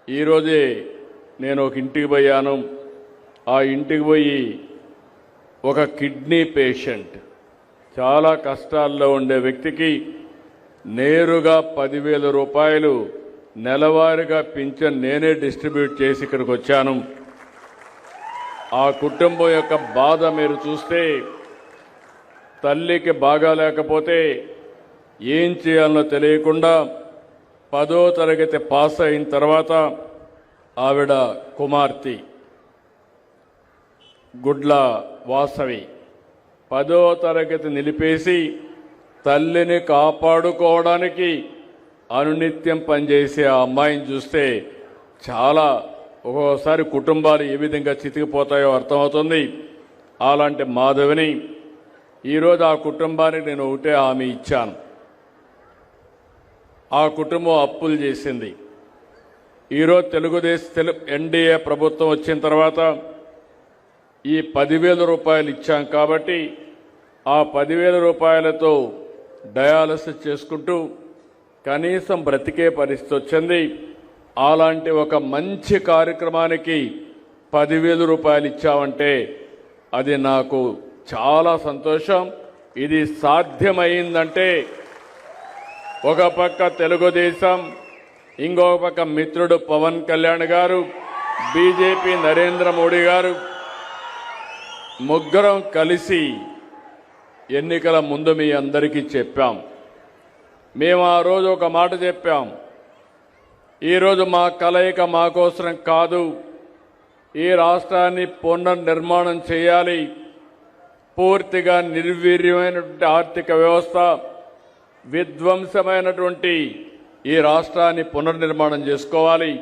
ఈరోజే నేను ఒక ఇంటికి పోయాను. ఆ ఇంటికి పోయి ఒక కిడ్నీ పేషెంట్, చాలా కష్టాల్లో ఉండే వ్యక్తికి నేరుగా 10,000 రూపాయలు నెలవారీగా పింఛన్ నేనే డిస్ట్రిబ్యూట్ చేసి ఇక్కడికి వచ్చాను. ఆ కుటుంబం యొక్క బాధ మీరు చూస్తే, తల్లికి బాగా లేకపోతే ఏం చేయాలో తెలియకుండా 10వ తరగతి పాస్ అయిన తర్వాత ఆవిడ కుమార్తె గుడ్ల వాసవి 10వ తరగతి నిలిపేసి తల్లిని కాపాడుకోవడానికి అనునిత్యం పనిచేసే ఆ అమ్మాయిని చూస్తే చాలా ఒక్కోసారి కుటుంబాలు ఏ విధంగా చితికిపోతాయో అర్థమవుతుంది. అలాంటి మాధవిని ఈరోజు ఆ కుటుంబానికి నేను ఒకటే హామీ ఇచ్చాను. ఆ కుటుంబం అప్పులు చేసింది. ఈరోజు ఎన్డీఏ ప్రభుత్వం వచ్చిన తర్వాత ఈ 10,000 రూపాయలు ఇచ్చాం కాబట్టి ఆ 10,000 రూపాయలతో డయాలసిస్ చేసుకుంటూ కనీసం బ్రతికే పరిస్థితి వచ్చింది. అలాంటి ఒక మంచి కార్యక్రమానికి 10,000 రూపాయలు ఇచ్చామంటే అది నాకు చాలా సంతోషం. ఇది సాధ్యమైందంటే ఒక పక్క తెలుగుదేశం, ఇంకొక పక్క మిత్రుడు పవన్ కళ్యాణ్ గారు, బీజేపీ నరేంద్ర మోడీ గారు ముగ్గురం కలిసి ఎన్నికల ముందు మీ అందరికీ చెప్పాం. మేము ఆ రోజు ఒక మాట చెప్పాం. ఈరోజు మా కలయిక మా కోసం కాదు, ఈ రాష్ట్రాన్ని పునర్నిర్మాణం చేయాలి. పూర్తిగా నిర్వీర్యమైనటువంటి ఆర్థిక వ్యవస్థ, విధ్వంసమైనటువంటి ఈ రాష్ట్రాన్ని పునర్నిర్మాణం చేసుకోవాలి.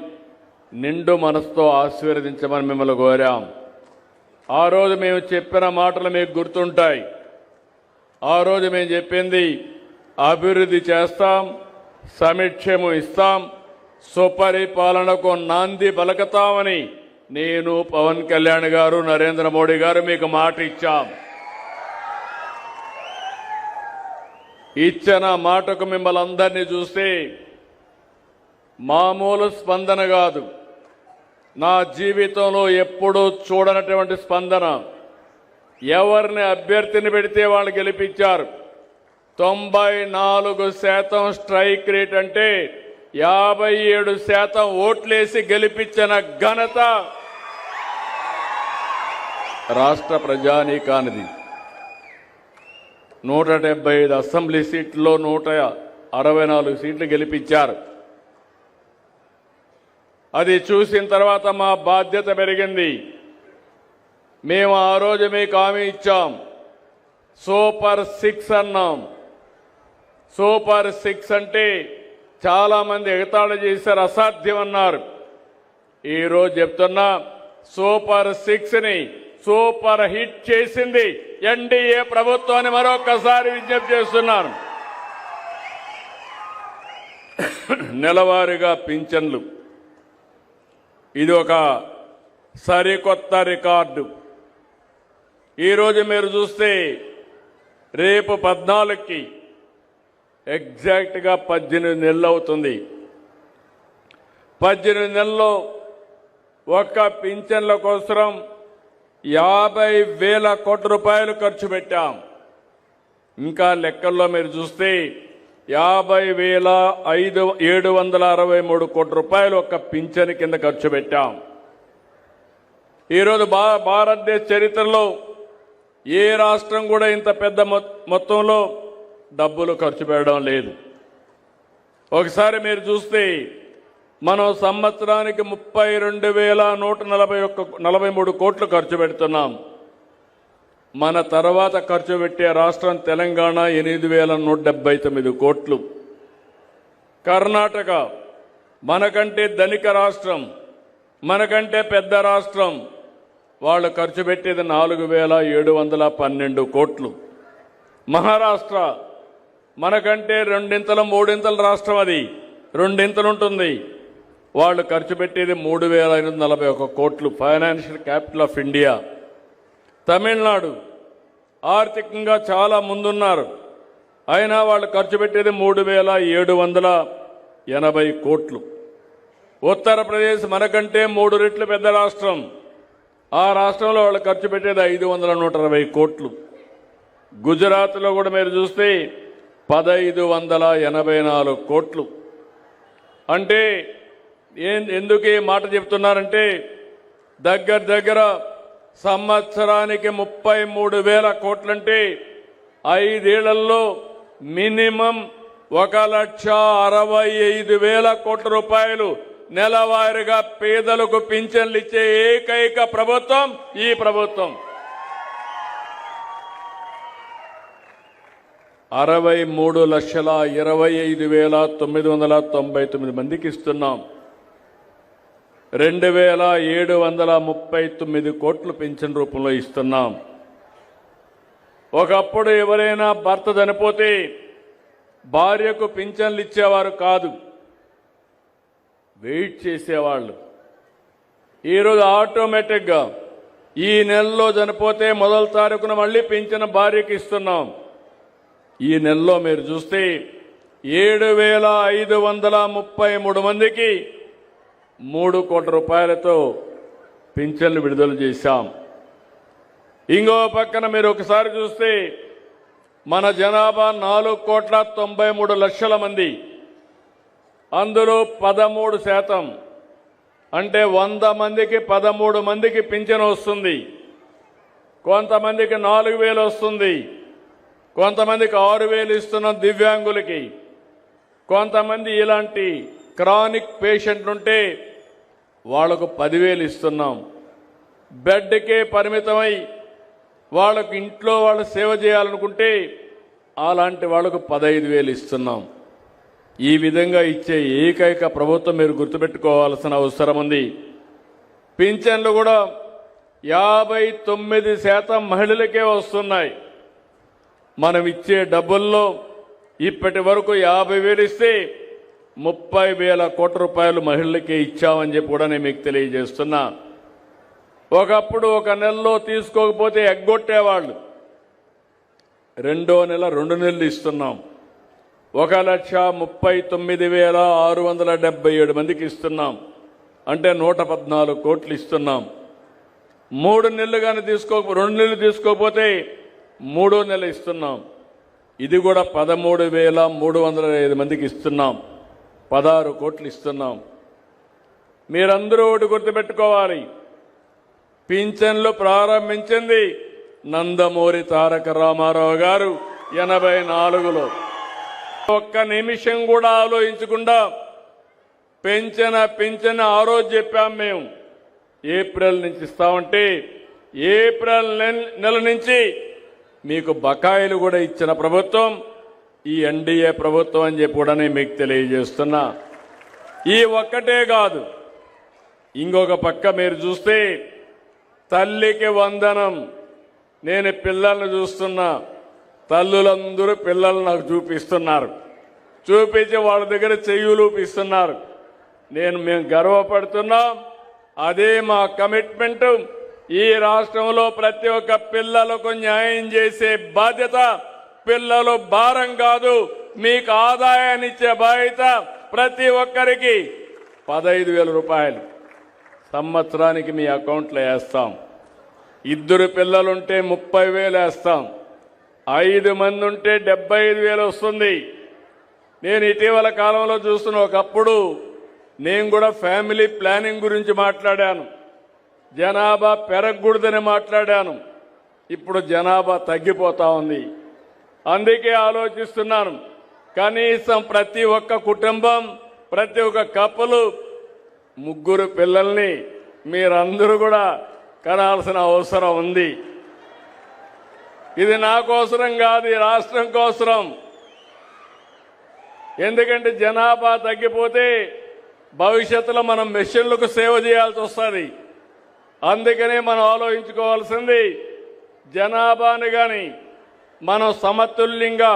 నిండు మనసుతో ఆశీర్వదించమని మిమ్మల్ని కోరాం. ఆ రోజు మేము చెప్పిన మాటలు మీకు గుర్తుంటాయి. ఆ రోజు మేము చెప్పింది అభివృద్ధి చేస్తాం, సమిక్షేమం ఇస్తాం, సుపరిపాలనకు నాంది పలకతామని నేను, పవన్ కళ్యాణ్ గారు, నరేంద్ర మోడీ గారు మీకు మాట ఇచ్చాం. ఇచ్చిన మాటకు మిమ్మల్ని అందరినీ చూస్తే మామూలు స్పందన కాదు, నా జీవితంలో ఎప్పుడూ చూడనటువంటి స్పందన. ఎవరిని అభ్యర్థిని పెడితే వాళ్ళు గెలిపించారు. 94% స్ట్రైక్ రేట్ అంటే 57% ఓట్లేసి గెలిపించిన ఘనత రాష్ట్ర ప్రజానీకానిది. 175 అసెంబ్లీ సీట్లలో 164 సీట్లు గెలిపించారు. అది చూసిన తర్వాత మా బాధ్యత పెరిగింది. మేము ఆ రోజు మీకు హామీ ఇచ్చాం, సూపర్ 6 అన్నాం. సూపర్ 6 అంటే చాలా మంది ఎగతాళి చేశారు, అసాధ్యం అన్నారు. ఈరోజు చెప్తున్నా, సూపర్ 6ని సూపర్ హిట్ చేసింది ఎన్డీఏ ప్రభుత్వాన్ని మరొకసారి విజ్ఞప్తి చేస్తున్నాను. నెలవారీగా పింఛన్లు, ఇది ఒక సరికొత్త రికార్డు. ఈరోజు మీరు చూస్తే రేపు 14కి ఎగ్జాక్ట్గా 18 నెలలు అవుతుంది. 18 నెలల్లో ఒక్క పింఛన్ల కోసం 50,000 కోట్ల రూపాయలు ఖర్చు పెట్టాం. ఇంకా లెక్కల్లో మీరు చూస్తే 50,763 కోట్ల రూపాయలు ఒక్క పింఛన్ కింద ఖర్చు పెట్టాం. ఈరోజు భారతదేశ చరిత్రలో ఏ రాష్ట్రం కూడా ఇంత పెద్ద మొత్తంలో డబ్బులు ఖర్చు పెట్టడం లేదు. ఒకసారి మీరు చూస్తే మనం సంవత్సరానికి 32,143 కోట్లు ఖర్చు పెడుతున్నాం. మన తర్వాత ఖర్చు పెట్టే రాష్ట్రం తెలంగాణ 8,179 కోట్లు. కర్ణాటక మనకంటే ధనిక రాష్ట్రం, మనకంటే పెద్ద రాష్ట్రం, వాళ్ళు ఖర్చు పెట్టేది 4,712 కోట్లు. మహారాష్ట్ర మనకంటే 2 3 రాష్ట్రం, అది 2 ఉంటుంది. వాళ్ళు ఖర్చు పెట్టేది 3,541 కోట్లు, financial capital of India. Tamil Nadu ఆర్థికంగా చాలా ముందున్నారు, అయినా వాళ్ళు ఖర్చు పెట్టేది 3,780 కోట్లు. ఉత్తరప్రదేశ్ మనకంటే 3 రెట్లు పెద్ద రాష్ట్రం. ఆ రాష్ట్రంలో వాళ్ళు ఖర్చు పెట్టేది 520 కోట్లు. గుజరాత్లో కూడా మీరు చూస్తే 1584 కోట్లు. అంటే ఎందుకు ఈ మాట చెప్తున్నారంటే దగ్గర సంవత్సరానికి 33,000 కోట్లంటే 5 ఏళ్లలో మినిమం 1,65,000 కోట్ల రూపాయలు నెలవారీగా పేదలకు పింఛన్లు ఇచ్చే ఏకైక ప్రభుత్వం ఈ ప్రభుత్వం. 63,25,999 మందికి ఇస్తున్నాం. 2,739 కోట్లు పింఛన్ రూపంలో ఇస్తున్నాం. ఒకప్పుడు ఎవరైనా భర్త చనిపోతే భార్యకు పింఛన్లు ఇచ్చేవారు కాదు, వెయిట్ చేసేవాళ్ళు. ఈరోజు ఆటోమేటిక్గా ఈ నెలలో చనిపోతే మొదటి తారీఖున మళ్ళీ పింఛన్ భార్యకి ఇస్తున్నాం. ఈ నెలలో మీరు చూస్తే 7,533 మందికి 3 కోట్ల రూపాయలతో పింఛన్లు విడుదల చేశాం. ఇంకో పక్కన మీరు ఒకసారి చూస్తే మన జనాభా 4,93,00,000 మంది. అందులో 13% అంటే 100 మందికి 13 మందికి పింఛన్ వస్తుంది. కొంతమందికి 4,000 వస్తుంది, కొంతమందికి 6,000 ఇస్తున్నాం దివ్యాంగులకి. కొంతమంది ఇలాంటి క్రానిక్ పేషెంట్లు ఉంటే వాళ్లకు 10,000 ఇస్తున్నాం. బెడ్కే పరిమితమై వాళ్ళకు ఇంట్లో వాళ్ళు సేవ చేయాలనుకుంటే అలాంటి వాళ్లకు 15,000 ఇస్తున్నాం. ఈ విధంగా ఇచ్చే ఏకైక ప్రభుత్వం మీరు గుర్తుపెట్టుకోవాల్సిన అవసరం ఉంది. పింఛన్లు కూడా 59% మహిళలకే వస్తున్నాయి. మనం ఇచ్చే డబ్బుల్లో ఇప్పటి వరకు 50,000 ఇస్తే 30,000 కోట్ల రూపాయలు మహిళలకే ఇచ్చామని చెప్పి కూడా నేను మీకు తెలియజేస్తున్నా. ఒకప్పుడు ఒక నెలలో తీసుకోకపోతే ఎగ్గొట్టేవాళ్ళు. 2వ నెల 2 నెలలు ఇస్తున్నాం. 1,39,677 మందికి ఇస్తున్నాం. అంటే 114 కోట్లు ఇస్తున్నాం. 3 నెలలు కానీ 2 నెలలు తీసుకోకపోతే 3వ నెల ఇస్తున్నాం. ఇది కూడా 13,305 మందికి ఇస్తున్నాం. 16 కోట్లు ఇస్తున్నాం. మీరందరూ ఒకటి గుర్తుపెట్టుకోవాలి, పింఛన్లు ప్రారంభించింది నందమూరి తారక రామారావు గారు 84లో. ఒక్క నిమిషం కూడా ఆలోచించకుండా పింఛన్ ఆ రోజు చెప్పాం మేము ఏప్రిల్ నుంచి ఇస్తామంటే ఏప్రిల్ నెల నుంచి మీకు బకాయిలు కూడా ఇచ్చిన ప్రభుత్వం ఈ ఎన్డీఏ ప్రభుత్వం అని చెప్పి కూడా నేను మీకు తెలియజేస్తున్నా. ఈ ఒక్కటే కాదు, ఇంకొక పక్క మీరు చూస్తే తల్లికి వందనం. నేను పిల్లల్ని చూస్తున్నా, తల్లులందరూ పిల్లలు నాకు చూపిస్తున్నారు, చూపించి వాళ్ళ దగ్గర చెయ్యులూపిస్తున్నారు. మేము గర్వపడుతున్నాం. అదే మా కమిట్మెంట్. ఈ రాష్ట్రంలో ప్రతి ఒక్క పిల్లలకు న్యాయం చేసే బాధ్యత, పిల్లలు భారం కాదు, మీకు ఆదాయాన్ని ఇచ్చే బాధ్యత. ప్రతి ఒక్కరికి 15,000 రూపాయలు సంవత్సరానికి మీ అకౌంట్లో వేస్తాం. 2 పిల్లలుంటే 30,000 వేస్తాం. 5 మంది ఉంటే 75,000 వస్తుంది. నేను ఇటీవల కాలంలో చూస్తున్న ఒకప్పుడు నేను కూడా ఫ్యామిలీ ప్లానింగ్ గురించి మాట్లాడాను, జనాభా పెరగకూడదని మాట్లాడాను. ఇప్పుడు జనాభా తగ్గిపోతా ఉంది. అందుకే ఆలోచిస్తున్నాను, కనీసం ప్రతి ఒక్క కుటుంబం, ప్రతి ఒక్క కప్పులు 3 పిల్లల్ని మీరందరూ కూడా కనాల్సిన అవసరం ఉంది. ఇది నా కోసరం కాదు, ఈ రాష్ట్రం కోసరం. ఎందుకంటే జనాభా తగ్గిపోతే భవిష్యత్తులో మనం మెషిన్లకు సేవ చేయాల్సి వస్తుంది. అందుకనే మనం ఆలోచించుకోవాల్సింది, జనాభాని కానీ మనం సమతుల్యంగా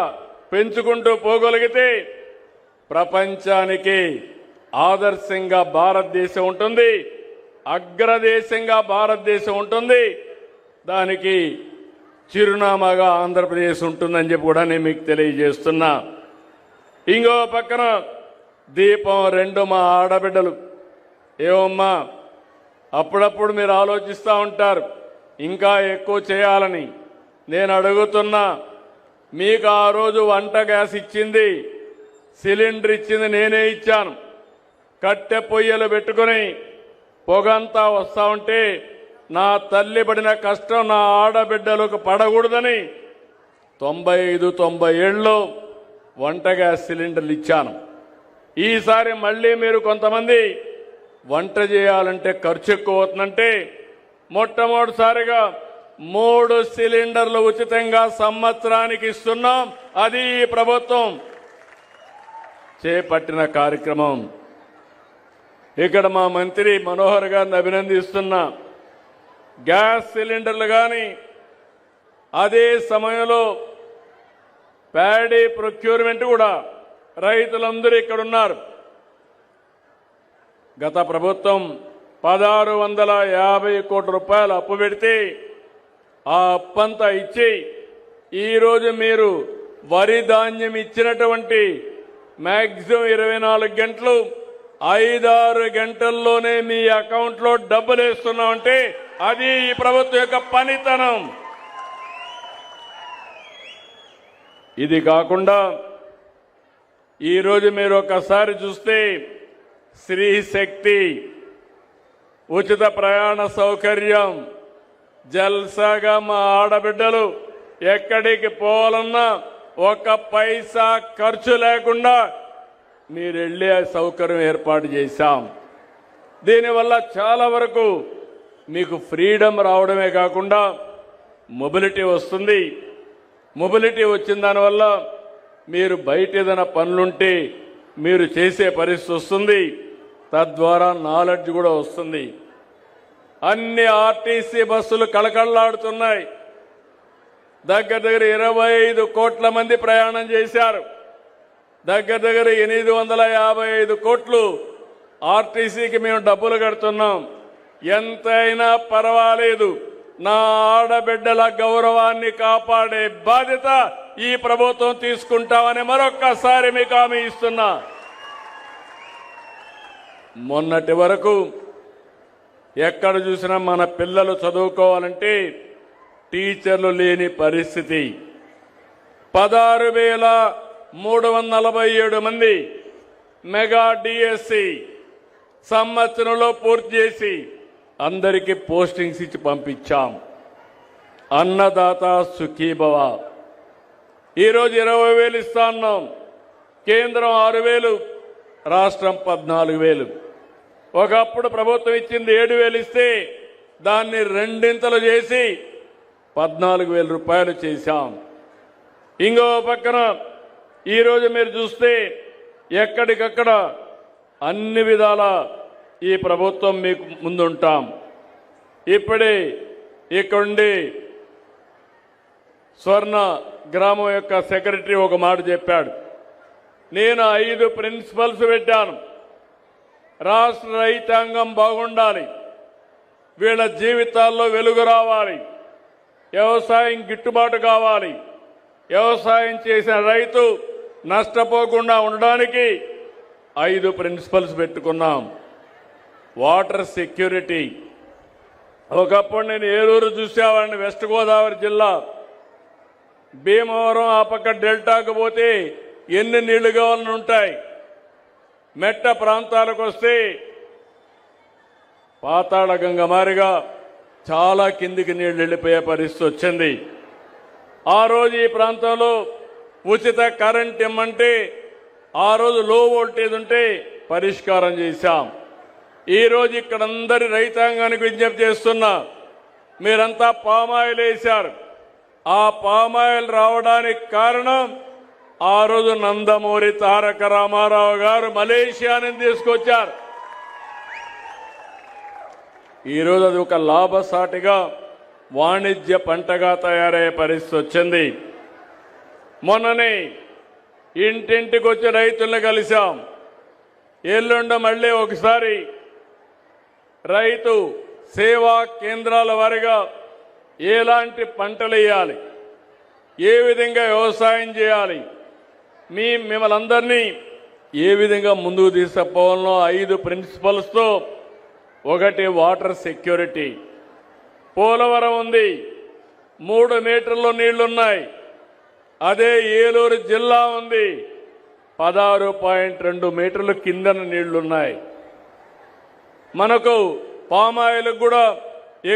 పెంచుకుంటూ పోగలిగితే ప్రపంచానికి ఆదర్శంగా భారతదేశం ఉంటుంది, అగ్రదేశంగా భారతదేశం ఉంటుంది. దానికి చిరునామాగా ఆంధ్రప్రదేశ్ ఉంటుందని చెప్పి కూడా నేను మీకు తెలియజేస్తున్నా. ఇంకో పక్కన దీపం 2 మా ఆడబిడ్డలు ఏమమ్మా అప్పుడప్పుడు మీరు ఆలోచిస్తూ ఉంటారు ఇంకా ఎక్కువ చేయాలని. నేను అడుగుతున్నా, మీకు ఆ రోజు వంట గ్యాస్ ఇచ్చింది, సిలిండర్ ఇచ్చింది నేనే ఇచ్చాను. కట్టె పొయ్యలు పెట్టుకుని పొగంతా వస్తూ ఉంటే నా తల్లి పడిన కష్టం నా ఆడబిడ్డలకు పడకూడదని 95-90 ఏళ్ళు వంట గ్యాస్ సిలిండర్లు ఇచ్చాను. ఈసారి మళ్ళీ మీరు కొంతమంది వంట చేయాలంటే ఖర్చు ఎక్కువ అవుతుందంటే మొట్టమొదటిసారిగా 3 సిలిండర్లు ఉచితంగా సంవత్సరానికి ఇస్తున్నాం. అది ఈ ప్రభుత్వం చేపట్టిన కార్యక్రమం. ఇక్కడ మా మంత్రి మనోహర్ గారిని అభినందిస్తున్నా. గ్యాస్ సిలిండర్లు కానీ అదే సమయంలో ప్యాడీ ప్రొక్యూర్మెంట్ కూడా రైతులందరూ ఇక్కడ ఉన్నారు. గత ప్రభుత్వం 1650 కోట్ల రూపాయలు అప్పు పెడితే ఆ అప్పంతా ఇచ్చి ఈరోజు మీరు వరి ధాన్యం ఇచ్చినటువంటి మ్యాక్సిమం 24 గంటలు 5-6 గంటల్లోనే మీ అకౌంట్లో డబ్బులు వేస్తున్నామంటే అది ఈ ప్రభుత్వం యొక్క పనితనం. ఇది కాకుండా ఈరోజు మీరు ఒకసారి చూస్తే స్త్రీ శక్తి, ఉచిత ప్రయాణ సౌకర్యం, జల్సాగా మా ఆడబిడ్డలు ఎక్కడికి పోవాలన్నా 1 పైసా ఖర్చు లేకుండా మీరు వెళ్ళే సౌకర్యం ఏర్పాటు చేశాం. దీనివల్ల చాలా వరకు మీకు ఫ్రీడమ్ రావడమే కాకుండా మొబిలిటీ వస్తుంది. మొబిలిటీ వచ్చిన దానివల్ల మీరు బయట ఏదైనా పనులుంటే మీరు చేసే పరిస్థితి వస్తుంది. తద్వారా నాలెడ్జ్ కూడా వస్తుంది. అన్ని ఆర్టీసీ బస్సులు కళకళలాడుతున్నాయి. దగ్గర 25 కోట్ల మంది ప్రయాణం చేశారు. దగ్గర 855 కోట్లు ఆర్టీసీకి మేము డబ్బులు కడుతున్నాం. ఎంతైనా పర్వాలేదు, నా ఆడబిడ్డల గౌరవాన్ని కాపాడే బాధ్యత ఈ ప్రభుత్వం తీసుకుంటామని మరొక్కసారి మీకు హామీ ఇస్తున్నా. మొన్నటి వరకు ఎక్కడ చూసినా మన పిల్లలు చదువుకోవాలంటే టీచర్లు లేని పరిస్థితి. 16,347 మంది మెగా డిఎస్సి సంవత్సరంలో పూర్తి చేసి అందరికీ పోస్టింగ్స్ ఇచ్చి పంపించాం. అన్నదాత సుఖీభవ. ఈరోజు 20,000 ఇస్తా ఉన్నాం. కేంద్రం 6,000, రాష్ట్రం 14,000. ఒకప్పుడు ప్రభుత్వం ఇచ్చింది 7,000 ఇస్తే దాన్ని రెండింతలు చేసి 14,000 రూపాయలు చేశాం. ఇంకో పక్కన ఈరోజు మీరు చూస్తే ఎక్కడికక్కడ అన్ని విధాల ఈ ప్రభుత్వం మీకు ముందుంటాం. ఇప్పుడే ఇక్కడుండి స్వర్ణ గ్రామం యొక్క సెక్రటరీ ఒక మాట చెప్పాడు. నేను 5 ప్రిన్సిపల్స్ పెట్టాను. రాష్ట్ర రైతాంగం బాగుండాలి, వీళ్ళ జీవితాల్లో వెలుగు రావాలి, వ్యవసాయం గిట్టుబాటు కావాలి, వ్యవసాయం చేసిన రైతు నష్టపోకుండా ఉండడానికి 5 ప్రిన్సిపల్స్ పెట్టుకున్నాం. Water security. ఒకప్పుడు నేను ఏలూరు చూసేవాడిని, వెస్ట్ గోదావరి జిల్లా, భీమవరం ఆ పక్క డెల్టాకు పోతే ఎన్ని నీళ్లు కావాలని ఉంటాయి. మెట్ట ప్రాంతాలకు వస్తే పాతాళ గంగ మారిగా చాలా కిందికి నీళ్లు వెళ్ళిపోయే పరిస్థితి వచ్చింది. ఆ రోజు ఈ ప్రాంతంలో ఉచిత కరెంట్ ఇమ్మంటే ఆ రోజు లో వోల్టేజ్ ఉంటే పరిష్కారం చేశాం. ఈరోజు ఇక్కడ అందరి రైతాంగానికి విజ్ఞప్తి చేస్తున్నా, మీరంతా పామాయిల్ వేశారు. ఆ పామాయిల్ రావడానికి కారణం ఆ రోజు నందమూరి తారక రామారావు గారు మలేషియా నుంచి తీసుకొచ్చారు. ఈరోజు అది ఒక లాభసాటిగా వాణిజ్య పంటగా తయారయ్యే పరిస్థితి వచ్చింది. మొన్ననే ఇంటింటికి వచ్చి రైతులను కలిశాం. ఎల్లుండ మళ్ళీ ఒకసారి రైతు సేవా కేంద్రాల వారిగా ఎలాంటి పంటలు వేయాలి, ఏ విధంగా వ్యవసాయం చేయాలి, మిమ్మల్ని అందరినీ ఏ విధంగా ముందుకు తీసుకుపోవాలో 5 ప్రిన్సిపల్స్తో ఒకటి వాటర్ సెక్యూరిటీ. పోలవరం ఉంది, 3 మీటర్లు నీళ్లున్నాయి. అదే ఏలూరు జిల్లా ఉంది, 16.2 మీటర్లు కిందన నీళ్లున్నాయి. మనకు పామాయిల్కి కూడా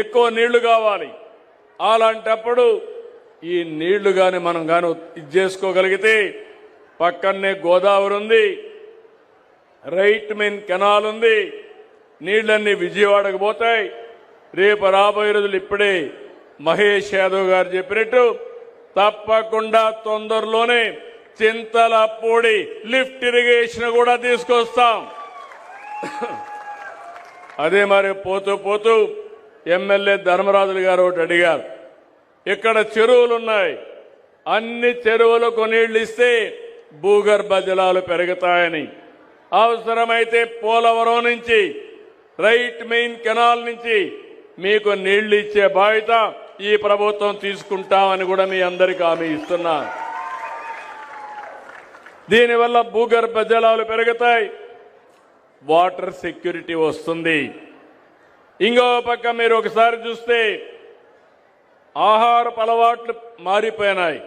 ఎక్కువ నీళ్లు కావాలి. అలాంటప్పుడు ఈ నీళ్లు కానీ మనం కానీ ఇది చేసుకోగలిగితే పక్కనే గోదావరి ఉంది, రైట్ మెయిన్ కెనాల్ ఉంది, నీళ్లన్నీ విజయవాడకు పోతాయి. రేపు రాబోయే రోజులు ఇప్పుడే మహేష్ యాదవ్ గారు చెప్పినట్టు తప్పకుండా తొందరలోనే చింతలపూడి లిఫ్ట్ ఇరిగేషన్ కూడా తీసుకొస్తాం. అదే మరి పోతూ ఎమ్మెల్యే ధర్మరాజులు గారు ఒకటి అడిగారు, ఇక్కడ చెరువులు ఉన్నాయి, అన్ని చెరువులకు నీళ్లు ఇస్తే భూగర్భ జలాలు పెరుగుతాయని. అవసరమైతే పోలవరం నుంచి రైట్ మెయిన్ కెనాల్ నుంచి మీకు నీళ్లు ఇచ్చే బాధ్యత ఈ ప్రభుత్వం తీసుకుంటామని కూడా మీ అందరికీ హామీ ఇస్తున్నా. దీనివల్ల భూగర్భ జలాలు పెరుగుతాయి, వాటర్ సెక్యూరిటీ వస్తుంది. ఇంకో పక్క మీరు ఒకసారి చూస్తే ఆహారపు అలవాట్లు మారిపోయినాయి.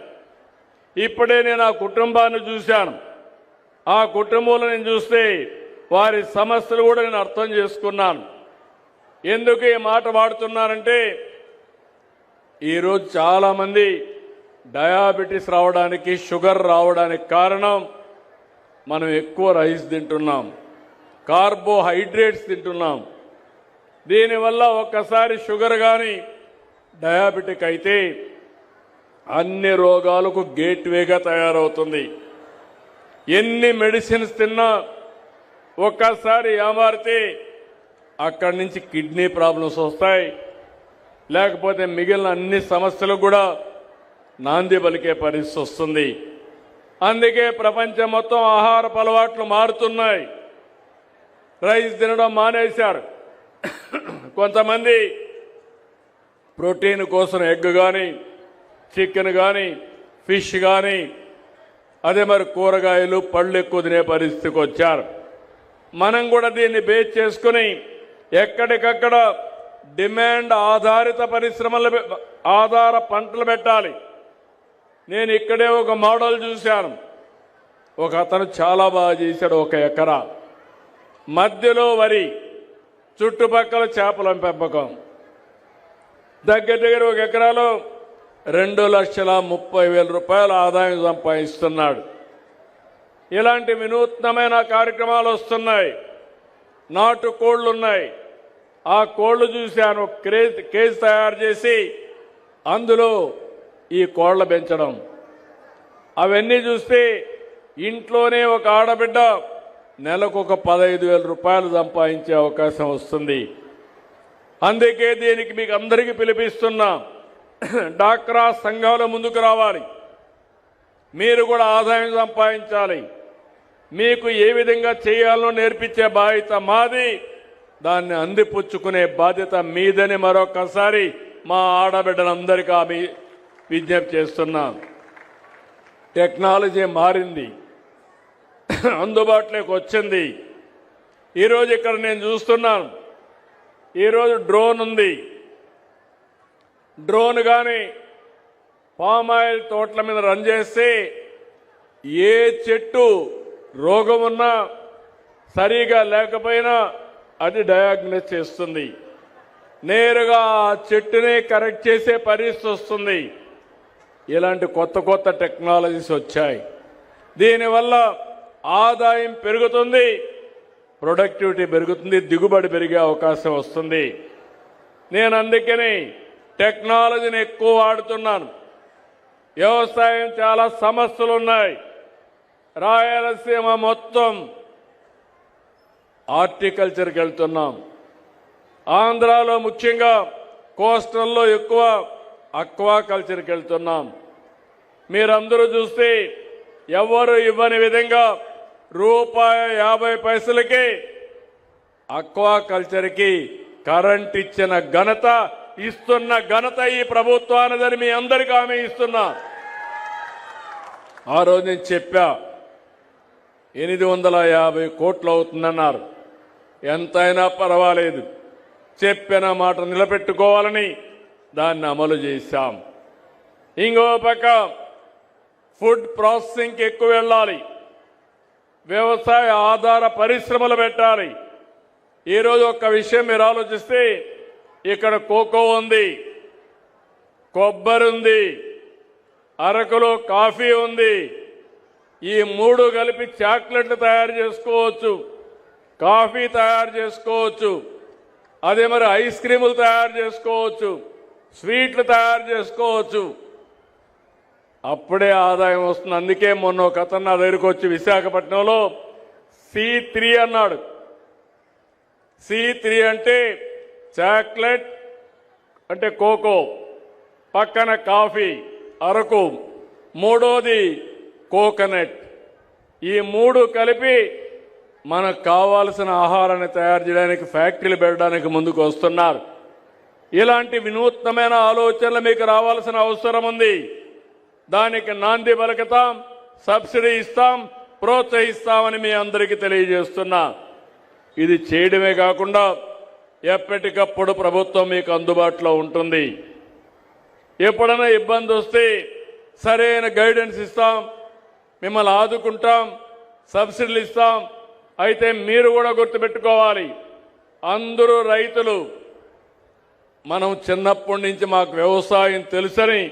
ఇప్పుడే నేను ఆ కుటుంబాన్ని చూశాను. ఆ కుటుంబంలో నేను చూస్తే వారి సమస్యలు కూడా నేను అర్థం చేసుకున్నాను. ఎందుకు ఈ మాట వాడుతున్నానంటే ఈరోజు చాలామంది డయాబెటీస్ రావడానికి, షుగర్ రావడానికి కారణం మనం ఎక్కువ రైస్ తింటున్నాం, కార్బోహైడ్రేట్స్ తింటున్నాం. దీనివల్ల ఒక్కసారి షుగర్ కానీ డయాబెటిక్ అయితే అన్ని రోగాలకు గేట్వేగా తయారవుతుంది. ఎన్ని మెడిసిన్స్ తిన్నా ఒక్కసారి ఏమారితే అక్కడి నుంచి కిడ్నీ ప్రాబ్లమ్స్ వస్తాయి, లేకపోతే మిగిలిన అన్ని సమస్యలకు కూడా నాంది పలికే పరిస్థితి వస్తుంది. అందుకే ప్రపంచం మొత్తం ఆహారపు అలవాట్లు మారుతున్నాయి. రైస్ తినడం మానేశారు. కొంతమంది ప్రోటీన్ కోసం ఎగ్ కానీ, చికెన్ కానీ, ఫిష్ కానీ, అదే మరి కూరగాయలు, పళ్ళు ఎక్కువ తినే పరిస్థితికి వచ్చారు. మనం కూడా దీన్ని బేస్ చేసుకుని ఎక్కడికక్కడ డిమాండ్ ఆధారిత పరిశ్రమలు, ఆధార పంటలు పెట్టాలి. నేను ఇక్కడే ఒక మోడల్ చూశాను. ఒక అతను చాలా బాగా చేశాడు. 1 ఎకరా మధ్యలో వరి, చుట్టుపక్కల చేపల పెంపకం. దగ్గర 1 ఎకరాలో 2,30,000 రూపాయల ఆదాయం సంపాదిస్తున్నాడు. ఇలాంటి వినూత్నమైన కార్యక్రమాలు వస్తున్నాయి. నాటు కోళ్లు ఉన్నాయి. ఆ కోళ్లు చూశాను, కేజ్ తయారు చేసి అందులో ఈ కోళ్ల పెంచడం. అవన్నీ చూస్తే ఇంట్లోనే ఒక ఆడబిడ్డ నెలకు ఒక 15,000 రూపాయలు సంపాదించే అవకాశం వస్తుంది. అందుకే దీనికి మీకు అందరికీ పిలిపిస్తున్నా, డాక్రా సంఘాలు ముందుకు రావాలి. మీరు కూడా ఆదాయం సంపాదించాలి. మీకు ఏ విధంగా చేయాలో నేర్పించే బాధ్యత మాది, దాన్ని అందిపుచ్చుకునే బాధ్యత మీదని మరొకసారి మా ఆడబిడ్డలందరికీ ఆమె విజ్ఞప్తి చేస్తున్నాం. టెక్నాలజీ మారింది, అందుబాటులోకి వచ్చింది. ఈరోజు ఇక్కడ నేను చూస్తున్నాను, ఈరోజు డ్రోన్ ఉంది. డ్రోన్ కానీ పామాయిల్ తోటల మీద రన్ చేస్తే ఏ చెట్టు రోగం ఉన్నా సరిగా లేకపోయినా అది డయాగ్నోస్ చేస్తుంది. నేరుగా ఆ చెట్టునే కరెక్ట్ చేసే పరిస్థితి వస్తుంది. ఇలాంటి కొత్త టెక్నాలజీస్ వచ్చాయి. దీనివల్ల ఆదాయం పెరుగుతుంది, ప్రొడక్టివిటీ పెరుగుతుంది, దిగుబడి పెరిగే అవకాశం వస్తుంది. నేను అందుకని టెక్నాలజీని ఎక్కువ వాడుతున్నాను. వ్యవసాయం చాలా సమస్యలు ఉన్నాయి. రాయలసీమ మొత్తం హార్టికల్చర్కి వెళ్తున్నాం. ఆంధ్రాలో ముఖ్యంగా కోస్టల్లో ఎక్కువ అక్వాకల్చర్కి వెళ్తున్నాం. మీరందరూ చూస్తే ఎవరు ఇవ్వని విధంగా ₹50 అక్వాకల్చర్కి కరెంట్ ఇచ్చిన ఘనత, ఇస్తున్న ఘనత ఈ ప్రభుత్వానిదని మీ అందరికీ హామీ ఇస్తున్నా. ఆ రోజు నేను చెప్పా 850 కోట్లు అవుతుందన్నారు. ఎంతైనా పర్వాలేదు, చెప్పిన మాట నిలబెట్టుకోవాలని దాన్ని అమలు చేశాం. ఇంకో పక్క ఫుడ్ ప్రాసెసింగ్కి ఎక్కువ వెళ్ళాలి, వ్యవసాయ ఆధార పరిశ్రమలు పెట్టాలి. ఈరోజు ఒక్క విషయం మీరు ఆలోచిస్తే ఇక్కడ కోకో ఉంది, కొబ్బరి ఉంది, అరకులో కాఫీ ఉంది. ఈ మూడు కలిపి చాక్లెట్లు తయారు చేసుకోవచ్చు, కాఫీ తయారు చేసుకోవచ్చు, అదే మరి ఐస్ క్రీములు తయారు చేసుకోవచ్చు, స్వీట్లు తయారు చేసుకోవచ్చు. అప్పుడే ఆదాయం వస్తుంది. అందుకే మొన్న ఒక అతను నా దగ్గరికి వచ్చి విశాఖపట్నంలో C3 అన్నాడు. C3 అంటే చాక్లెట్ అంటే కోకో, పక్కన కాఫీ అరకు, మూడోది కోకోనట్. ఈ మూడు కలిపి మనకు కావాల్సిన ఆహారాన్ని తయారు చేయడానికి ఫ్యాక్టరీలు పెట్టడానికి ముందుకు వస్తున్నారు. ఇలాంటి వినూత్నమైన ఆలోచనలు మీకు రావాల్సిన అవసరం ఉంది. దానికి నాంది పలుకుతాం, సబ్సిడీ ఇస్తాం, ప్రోత్సహిస్తామని మీ అందరికీ తెలియజేస్తున్నా. ఇది చేయడమే కాకుండా ఎప్పటికప్పుడు ప్రభుత్వం మీకు అందుబాటులో ఉంటుంది. ఎప్పుడైనా ఇబ్బంది వస్తే సరైన గైడెన్స్ ఇస్తాం, మిమ్మల్ని ఆదుకుంటాం, సబ్సిడీలు ఇస్తాం. అయితే మీరు కూడా గుర్తుపెట్టుకోవాలి, అందరూ రైతులు. మనం చిన్నప్పటి నుంచి మాకు వ్యవసాయం తెలుసని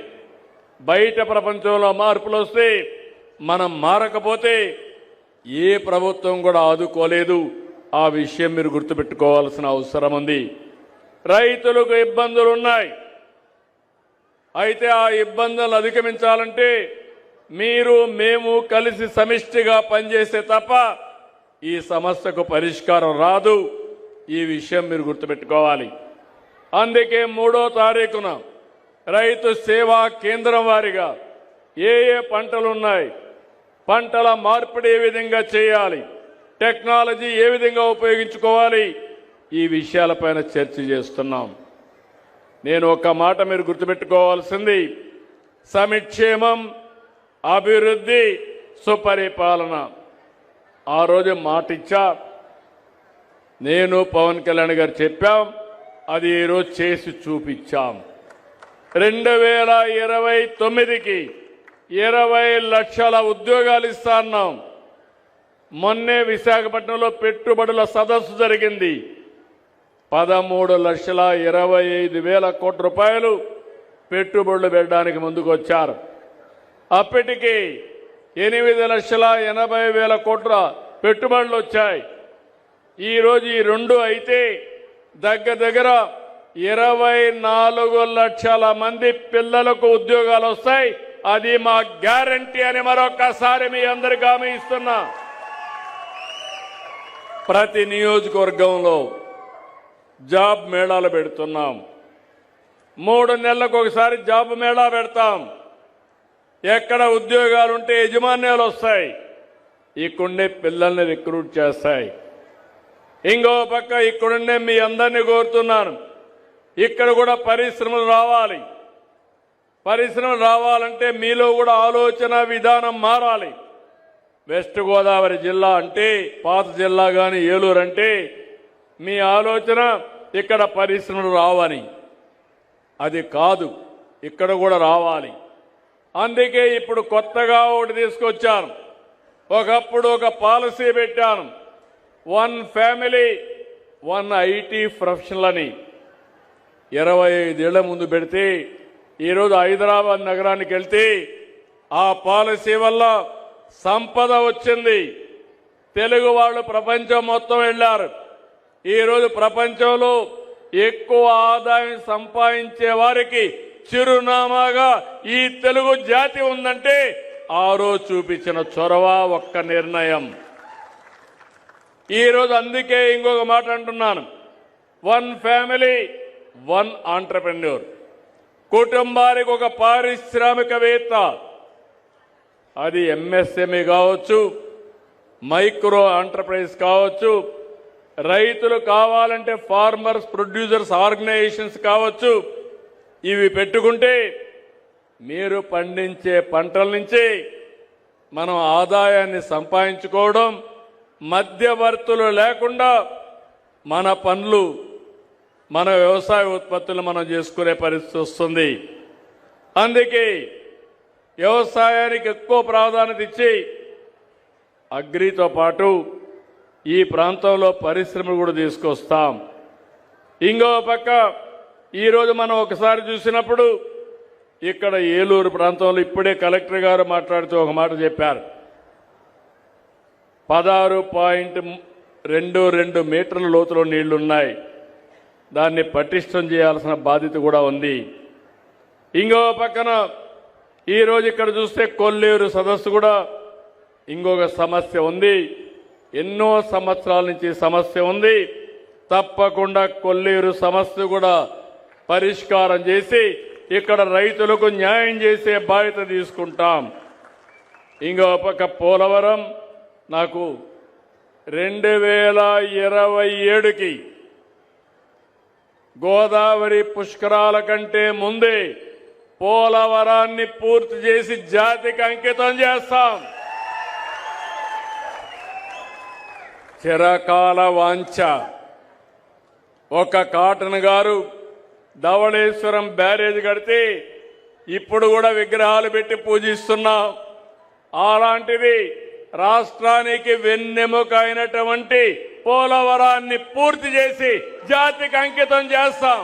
బయట ప్రపంచంలో మార్పులు వస్తే మనం మారకపోతే ఏ ప్రభుత్వం కూడా ఆదుకోలేదు. ఆ విషయం మీరు గుర్తుపెట్టుకోవాల్సిన అవసరం ఉంది. రైతులకు ఇబ్బందులు ఉన్నాయి. అయితే ఆ ఇబ్బందులను అధిగమించాలంటే మీరు మేము కలిసి సమిష్టిగా పనిచేస్తే తప్ప ఈ సమస్యకు పరిష్కారం రాదు. ఈ విషయం మీరు గుర్తుపెట్టుకోవాలి. అందుకే 3వ తారీఖున రైతు సేవా కేంద్రం వారిగా ఏ పంటలు ఉన్నాయి, పంటల మార్పిడి ఏ విధంగా చేయాలి, టెక్నాలజీ ఏ విధంగా ఉపయోగించుకోవాలి, ఈ విషయాలపైన చర్చ చేస్తున్నాం. నేను ఒక మాట మీరు గుర్తుపెట్టుకోవాల్సింది, సమిక్షేమం, అభివృద్ధి, సుపరిపాలన. ఆ రోజు మాట ఇచ్చా, నేను పవన్ కళ్యాణ్ గారు చెప్పాం, అది ఈరోజు చేసి చూపించాం. 2029కి 20 లక్షల ఉద్యోగాలు ఇస్తాన్నాం. మొన్నే విశాఖపట్నంలో పెట్టుబడుల సదస్సు జరిగింది. 13,25,000 కోట్ల రూపాయలు పెట్టుబడులు పెట్టడానికి ముందుకు వచ్చారు. అప్పటికి 8,80,000 కోట్ల పెట్టుబడులు వచ్చాయి. ఈరోజు ఈ రెండు అయితే దగ్గర 24 లక్షల మంది పిల్లలకు ఉద్యోగాలు వస్తాయి. అది మా గ్యారంటీ అని మరొకసారి మీ అందరికీ హామీ ఇస్తున్నా. ప్రతి నియోజకవర్గంలో జాబ్ మేళాలు పెడుతున్నాం. 3 నెలలకు ఒకసారి జాబ్ మేళా పెడతాం. ఎక్కడ ఉద్యోగాలుంటే యజమాన్యాలు వస్తాయి, ఇక్కడుండే పిల్లల్ని రిక్రూట్ చేస్తాయి. ఇంకో పక్క ఇక్కడుండే మీ అందరినీ కోరుతున్నాను, ఇక్కడ కూడా పరిశ్రమలు రావాలి. పరిశ్రమలు రావాలంటే మీలో కూడా ఆలోచన విధానం మారాలి. వెస్ట్ గోదావరి జిల్లా అంటే, పాత జిల్లా కానీ ఏలూరు అంటే మీ ఆలోచన ఇక్కడ పరిశ్రమలు రావని. అది కాదు, ఇక్కడ కూడా రావాలి. అందుకే ఇప్పుడు కొత్తగా ఒకటి తీసుకొచ్చాను. ఒకప్పుడు ఒక పాలసీ పెట్టాను, 1 ఫ్యామిలీ 1 IT ప్రొఫెషనల్ అని. 25 ఏళ్ల ముందు పెడితే ఈరోజు హైదరాబాద్ నగరానికి వెళ్తే ఆ పాలసీ వల్ల సంపద వచ్చింది. తెలుగు వాళ్ళు ప్రపంచం మొత్తం వెళ్ళారు. ఈరోజు ప్రపంచంలో ఎక్కువ ఆదాయం సంపాదించే వారికి చిరునామాగా ఈ తెలుగు జాతి ఉందంటే ఆ రోజు చూపించిన చొరవ, ఒక్క నిర్ణయం. ఈరోజు అందుకే ఇంకొక మాట అంటున్నాను, 1 ఫ్యామిలీ 1 ఆంటర్‌ప్రెన్యూర్. కుటుంబానికి ఒక పారిశ్రామికవేత్త. అది MSME కావచ్చు, మైక్రో ఎంటర్ప్రైజ్ కావచ్చు, రైతులు కావాలంటే ఫార్మర్స్ ప్రొడ్యూసర్స్ ఆర్గనైజేషన్స్ కావచ్చు. ఇవి పెట్టుకుంటే మీరు పండించే పంటల నుంచి మనం ఆదాయాన్ని సంపాదించుకోవడం, మధ్యవర్తులు లేకుండా మన పనులు మన వ్యవసాయ ఉత్పత్తులు మనం చేసుకునే పరిస్థితి వస్తుంది. అందుకే వ్యవసాయానికి ఎక్కువ ప్రాధాన్యత ఇచ్చి అగ్రితో పాటు ఈ ప్రాంతంలో పరిశ్రమలు కూడా తీసుకొస్తాం. ఇంకో పక్క ఈరోజు మనం ఒకసారి చూసినప్పుడు ఇక్కడ ఏలూరు ప్రాంతంలో ఇప్పుడే కలెక్టర్ గారు మాట్లాడుతూ ఒక మాట చెప్పారు. 16.22 మీటర్ల లోతులో నీళ్లున్నాయి. దాన్ని పటిష్టం చేయాల్సిన బాధ్యత కూడా ఉంది. ఇంకో పక్కన ఈరోజు ఇక్కడ చూస్తే కొల్లేరు సదస్సు కూడా ఇంకొక సమస్య ఉంది. ఎన్నో సంవత్సరాల నుంచి సమస్య ఉంది. తప్పకుండా కొల్లేరు సమస్య కూడా పరిష్కారం చేసి ఇక్కడ రైతులకు న్యాయం చేసే బాధ్యత తీసుకుంటాం. ఇంకో పక్క పోలవరం నాకు 2027కి గోదావరి పుష్కరాల కంటే ముందే పోలవరాన్ని పూర్తి చేసి జాతికి అంకితం చేస్తాం. చిరకాల వాంఛ. ఒక కాటన్ గారు ధవళేశ్వరం బ్యారేజ్ కడితే ఇప్పుడు కూడా విగ్రహాలు పెట్టి పూజిస్తున్నాం. అలాంటిది రాష్ట్రానికి వెన్నెముక అయినటువంటి పోలవరాన్ని పూర్తి చేసి జాతికి అంకితం చేస్తాం.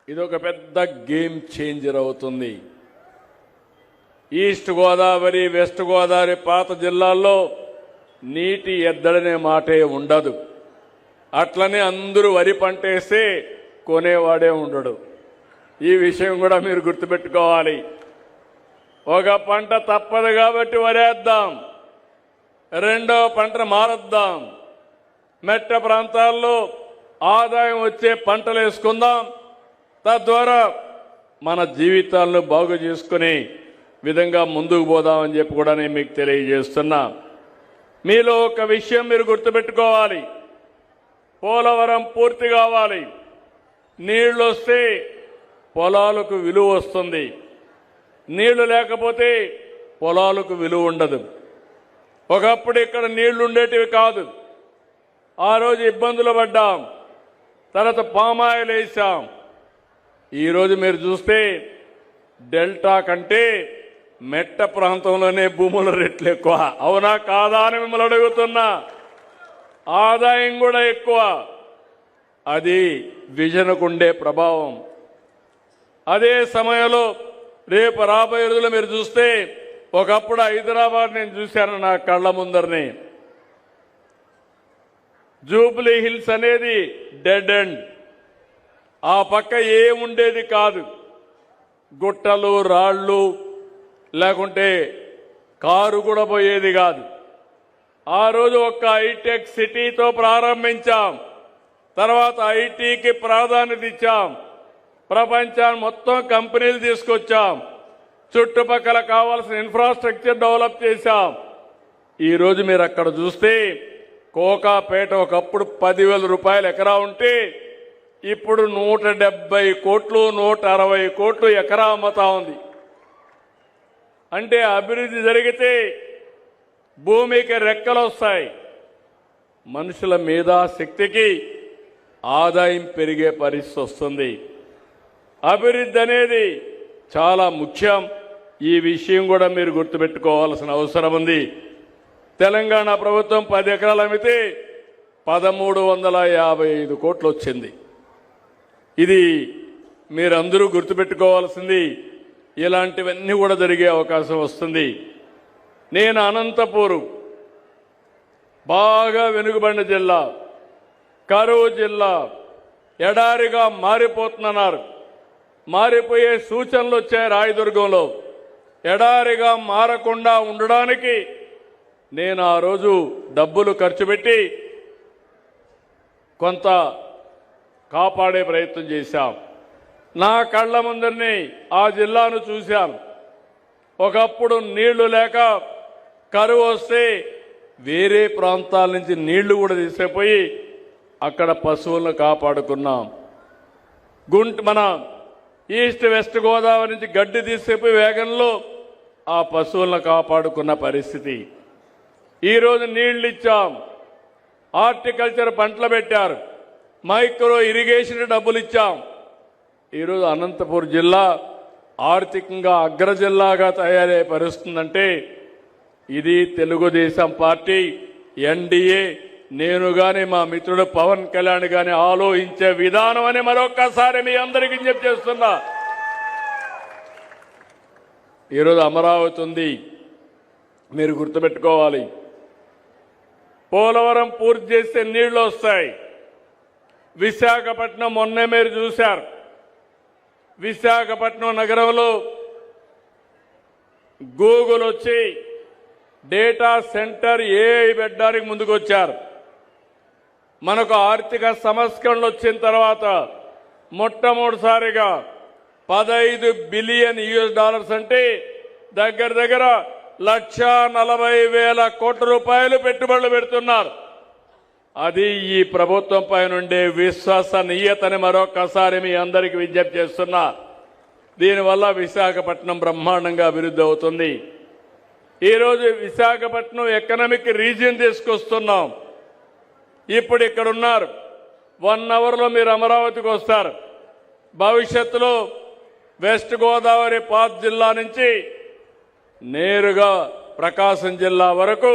ఇది ఒక పెద్ద గేమ్ చేంజర్ అవుతుంది. ఈస్ట్ గోదావరి, వెస్ట్ గోదావరి పాత జిల్లాల్లో నీటి ఎద్దడనే మాటే ఉండదు. అట్లనే అందరూ వరి పంటేస్తే కొనేవాడే ఉండడు. ఈ విషయం కూడా మీరు గుర్తుపెట్టుకోవాలి. ఒక పంట తప్పదు కాబట్టి వరేద్దాం, రెండో పంటను మారద్దాం. మెట్ట ప్రాంతాల్లో ఆదాయం వచ్చే పంటలు వేసుకుందాం. తద్వారా మన జీవితాలను బాగు చేసుకునే విధంగా ముందుకు పోదామని చెప్పి కూడా నేను మీకు తెలియజేస్తున్నా. మీలో ఒక విషయం మీరు గుర్తుపెట్టుకోవాలి. పోలవరం పూర్తి కావాలి. నీళ్లు వస్తే పొలాలకు విలువ వస్తుంది. నీళ్లు లేకపోతే పొలాలకు విలువ ఉండదు. ఒకప్పుడు ఇక్కడ నీళ్లు ఉండేటివి కాదు. ఆ రోజు ఇబ్బందులు పడ్డాం. తర్వాత పామాయిల్ వేసాం. ఈరోజు మీరు చూస్తే డెల్టా కంటే మెట్ట ప్రాంతంలోనే భూముల రేట్లు ఎక్కువ. అవునా కాదా అని మిమ్మల్ని అడుగుతున్నా. ఆదాయం కూడా ఎక్కువ. అది విజన్కు ఉండే ప్రభావం. అదే సమయంలో రేపు రాబోయే రోజులు మీరు చూస్తే ఒకప్పుడు హైదరాబాద్ నేను చూశాను నా కళ్ళ ముందరనే. జూబ్లీ హిల్స్ అనేది డెడ్ ఎండ్. ఆ పక్క ఏముండేది కాదు. గుట్టలు, రాళ్ళు, లేకుంటే కారు కూడా పోయేది కాదు. ఆ రోజు ఒక్క హైటెక్ సిటీతో ప్రారంభించాం. తర్వాత ఐటీకి ప్రాధాన్యత ఇచ్చాం. ప్రపంచాన్ని మొత్తం కంపెనీలు తీసుకొచ్చాం. చుట్టుపక్కల కావాల్సిన ఇన్ఫ్రాస్ట్రక్చర్ డెవలప్ చేశాం. ఈరోజు మీరు అక్కడ చూస్తే కోకాపేట ఒకప్పుడు 10,000 రూపాయలు ఎకరా ఉంటే ఇప్పుడు 170 కోట్లు, 160 కోట్లు ఎకరా అమ్మతా ఉంది. అంటే అభివృద్ధి జరిగితే భూమికి రెక్కలు వస్తాయి. మనుషుల మేధాశక్తికి ఆదాయం పెరిగే పరిస్థితి వస్తుంది. అభివృద్ధి అనేది చాలా ముఖ్యం. ఈ విషయం కూడా మీరు గుర్తుపెట్టుకోవాల్సిన అవసరం ఉంది. తెలంగాణ ప్రభుత్వం 10 ఎకరాలు అమ్మితే 1355 కోట్లు వచ్చింది. ఇది మీరందరూ గుర్తుపెట్టుకోవాల్సింది. ఇలాంటివన్నీ కూడా జరిగే అవకాశం వస్తుంది. నేను అనంతపూరు బాగా వెనుకబడిన జిల్లా, కరువు జిల్లా, ఎడారిగా మారిపోతున్నారు. మారిపోయే సూచనలు వచ్చాయి. రాయదుర్గంలో ఎడారిగా మారకుండా ఉండడానికి నేను ఆ రోజు డబ్బులు ఖర్చు పెట్టి కొంత కాపాడే ప్రయత్నం చేశాం. నా కళ్ళ ముందరిని ఆ జిల్లాను చూశాను. ఒకప్పుడు నీళ్లు లేక కరువు వస్తే వేరే ప్రాంతాల నుంచి నీళ్లు కూడా తీసుకుపోయి అక్కడ పశువులను కాపాడుకున్నాం. మన ఈస్ట్ వెస్ట్ గోదావరి నుంచి గడ్డి తీసుకుపోయి వేగంలో ఆ పశువులను కాపాడుకున్న పరిస్థితి. ఈరోజు నీళ్లు ఇచ్చాం. హార్టికల్చర్ పంటలు పెట్టారు, మైక్రో ఇరిగేషన్ డబ్బులు ఇచ్చాం. ఈరోజు అనంతపురం జిల్లా ఆర్థికంగా అగ్ర జిల్లాగా తయారయ్యే పరిస్థితుందంటే ఇది తెలుగుదేశం పార్టీ, ఎన్డీఏ, నేను గాని మా మిత్రుడు పవన్ కళ్యాణ్ గాని ఆలోచించే విధానం అని మరొక్కసారి మీ అందరికీ చేస్తున్నా. ఈరోజు అమరావతి ఉంది, మీరు గుర్తుపెట్టుకోవాలి. పోలవరం పూర్తి చేస్తే నీళ్లు వస్తాయి. విశాఖపట్నం మొన్నే మీరు చూశారు. విశాఖపట్నం నగరంలో గూగుల్ వచ్చి డేటా సెంటర్ ఏఐ పెట్టడానికి ముందుకు వచ్చారు. మనకు ఆర్థిక సంస్కరణలు వచ్చిన తర్వాత మొట్టమొదటిసారిగా 15 బిలియన్ US అంటే దగ్గర దగ్గర 1,40,000 కోట్ల రూపాయలు పెట్టుబడులు పెడుతున్నారు. అది ఈ ప్రభుత్వం పైన ఉండే విశ్వసనీయతని మరొకసారి మీ అందరికీ విజ్ఞప్తి చేస్తున్నా. దీనివల్ల విశాఖపట్నం బ్రహ్మాండంగా అభివృద్ధి అవుతుంది. ఈరోజు విశాఖపట్నం ఎకనామిక్ రీజియన్ తీసుకొస్తున్నాం. ఇప్పుడు ఇక్కడ ఉన్నారు, 1 అవర్లో మీరు అమరావతికి వస్తారు. భవిష్యత్తులో వెస్ట్ గోదావరి పాత్ జిల్లా నుంచి నేరుగా ప్రకాశం జిల్లా వరకు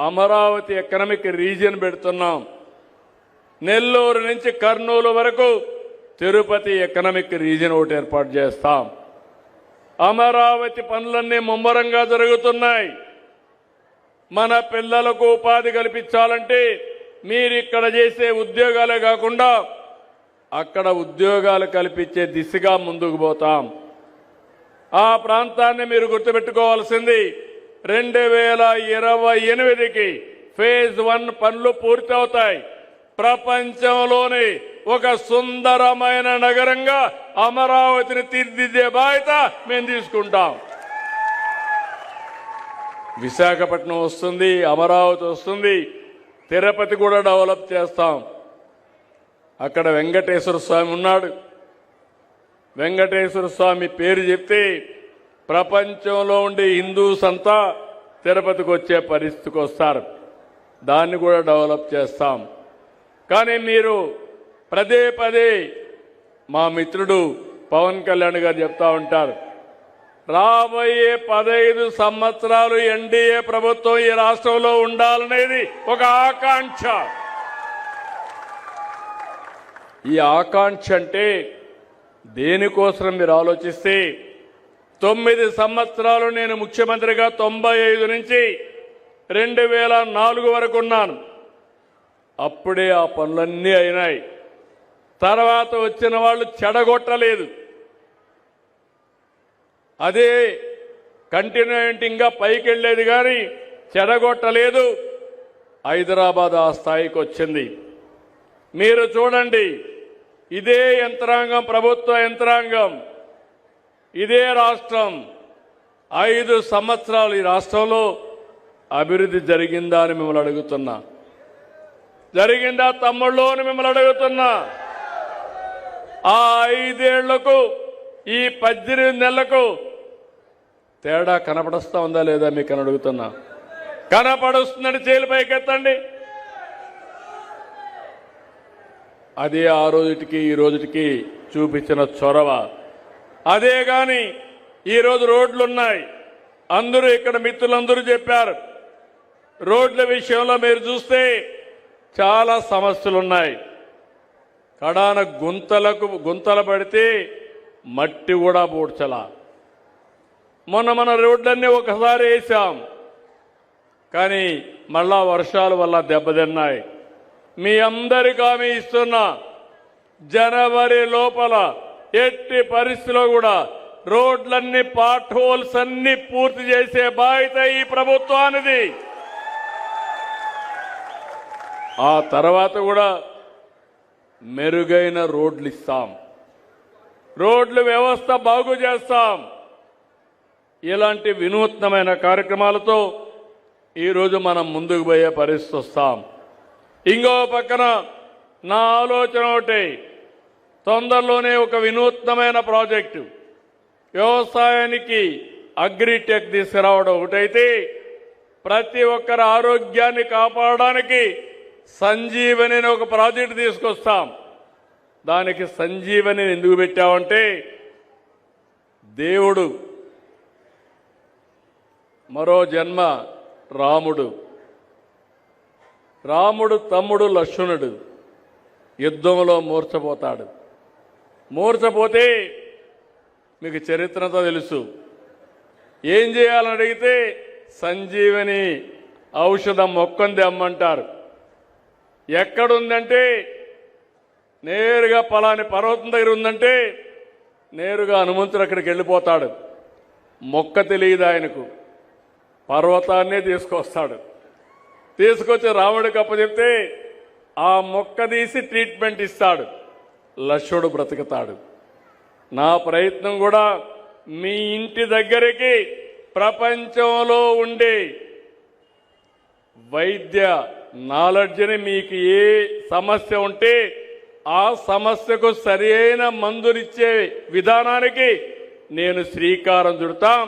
అమరావతి ఎకనామిక్ రీజియన్ పెడుతున్నాం. నెల్లూరు నుంచి కర్నూలు వరకు తిరుపతి ఎకనామిక్ రీజియన్ ఒకటి ఏర్పాటు చేస్తాం. అమరావతి పనులన్నీ ముమ్మరంగా జరుగుతున్నాయి. మన పిల్లలకు ఉపాధి కల్పించాలంటే మీరు ఇక్కడ చేసే ఉద్యోగాలే కాకుండా అక్కడ ఉద్యోగాలు కల్పించే దిశగా ముందుకు పోతాం. ఆ ప్రాంతాన్ని మీరు గుర్తుపెట్టుకోవాల్సింది 2028కి ఫేజ్ 1 పనులు పూర్తవుతాయి. ప్రపంచంలోని ఒక సుందరమైన నగరంగా అమరావతిని తీర్చిదిద్దే బాధ్యత మేము తీసుకుంటాం. విశాఖపట్నం వస్తుంది, అమరావతి వస్తుంది, తిరుపతి కూడా డెవలప్ చేస్తాం. అక్కడ వెంకటేశ్వర స్వామి ఉన్నాడు. వెంకటేశ్వర స్వామి పేరు చెప్తే ప్రపంచంలో ఉండే హిందూస్ అంతా తిరుపతికి వచ్చే పరిస్థితికి వస్తారు. దాన్ని కూడా డెవలప్ చేస్తాం. కానీ మీరు పదే పదే మా మిత్రుడు పవన్ కళ్యాణ్ గారు చెప్తా ఉంటారు, రాబోయే 15 సంవత్సరాలు ఎన్డీఏ ప్రభుత్వం ఈ రాష్ట్రంలో ఉండాలనేది ఒక ఆకాంక్ష. ఈ ఆకాంక్ష అంటే దేనికోసం మీరు ఆలోచిస్తే 9 సంవత్సరాలు నేను ముఖ్యమంత్రిగా 95 నుంచి 2004 వరకు ఉన్నాను. అప్పుడే ఆ పనులన్నీ అయినాయి. తర్వాత వచ్చిన వాళ్ళు చెడగొట్టలేదు. అదే కంటిన్యూయింగ్గా పైకి వెళ్ళేది కానీ చెడగొట్టలేదు. హైదరాబాద్ ఆ స్థాయికి వచ్చింది. మీరు చూడండి, ఇదే యంత్రాంగం, ప్రభుత్వ యంత్రాంగం, ఇదే రాష్ట్రం 5 సంవత్సరాలు ఈ రాష్ట్రంలో అభివృద్ధి జరిగిందా అని మిమ్మల్ని అడుగుతున్నా. జరిగిందా తమ్ముళ్ళు అని మిమ్మల్ని అడుగుతున్నా. ఆ 5 ఏళ్లకు ఈ 18 నెలలకు తేడా కనపడుస్తా ఉందా లేదా మీకు అని అడుగుతున్నా. కనపడుస్తుందని చేలు పైకెత్తండి. అదే ఆ రోజుటికి ఈ రోజుటికి చూపించిన చొరవ. అదే గాని ఈరోజు రోడ్లున్నాయి. అందరూ ఇక్కడ మిత్రులందరూ చెప్పారు, రోడ్ల విషయంలో మీరు చూస్తే చాలా సమస్యలున్నాయి. కడాన గుంతలు పడితే మట్టి కూడా పూడ్చలా. మన రోడ్లన్నీ ఒకసారి వేసాం, కానీ మళ్ళా వర్షాల వల్ల దెబ్బతిన్నాయి. మీ అందరికీ హామీ ఇస్తున్నా, జనవరి లోపల ఎట్టి పరిస్థితిలో కూడా రోడ్లన్నీ పార్ట్ హోల్స్ అన్ని పూర్తి చేసే బాధ్యత ఈ ప్రభుత్వానిది. ఆ తర్వాత కూడా మెరుగైన రోడ్లు ఇస్తాం, రోడ్ల వ్యవస్థ బాగు చేస్తాం. ఇలాంటి వినూత్నమైన కార్యక్రమాలతో ఈరోజు మనం ముందుకు పోయే పరిస్థితి వస్తాం. ఇంకో పక్కన నా ఆలోచన ఒకటి, తొందరలోనే ఒక వినూత్నమైన ప్రాజెక్టు వ్యవసాయానికి అగ్రిటెక్ తీసుకురావడం ఒకటైతే, ప్రతి ఒక్కరి ఆరోగ్యాన్ని కాపాడడానికి సంజీవని అనే ఒక ప్రాజెక్టు తీసుకొస్తాం. దానికి సంజీవని ఎందుకు పెట్టామంటే దేవుడు మరో జన్మ రాముడు తమ్ముడు లక్ష్మణుడు యుద్ధంలో మూర్ఛపోతాడు. మూర్ఛపోతే మీకు చరిత్రతో తెలుసు. ఏం చేయాలని అడిగితే సంజీవని ఔషధం మొక్కంది అమ్మంటారు. ఎక్కడుందంటే నేరుగా పలాని పర్వతం దగ్గర ఉందంటే నేరుగా హనుమంతుడు అక్కడికి వెళ్ళిపోతాడు. మొక్క తెలియదు ఆయనకు, పర్వతాన్నే తీసుకొస్తాడు. తీసుకొచ్చి రాముడికి అప్పచెప్తే ఆ మొక్క తీసి ట్రీట్మెంట్ ఇస్తాడు. లక్ష్మణుడు బ్రతుకుతాడు. నా ప్రయత్నం కూడా మీ ఇంటి దగ్గరికి ప్రపంచంలో ఉండే వైద్య నాలెడ్జ్ని మీకు ఏ సమస్య ఉంటే ఆ సమస్యకు సరి అయిన మందులిచ్చే విధానానికి నేను శ్రీకారం చుడతాం.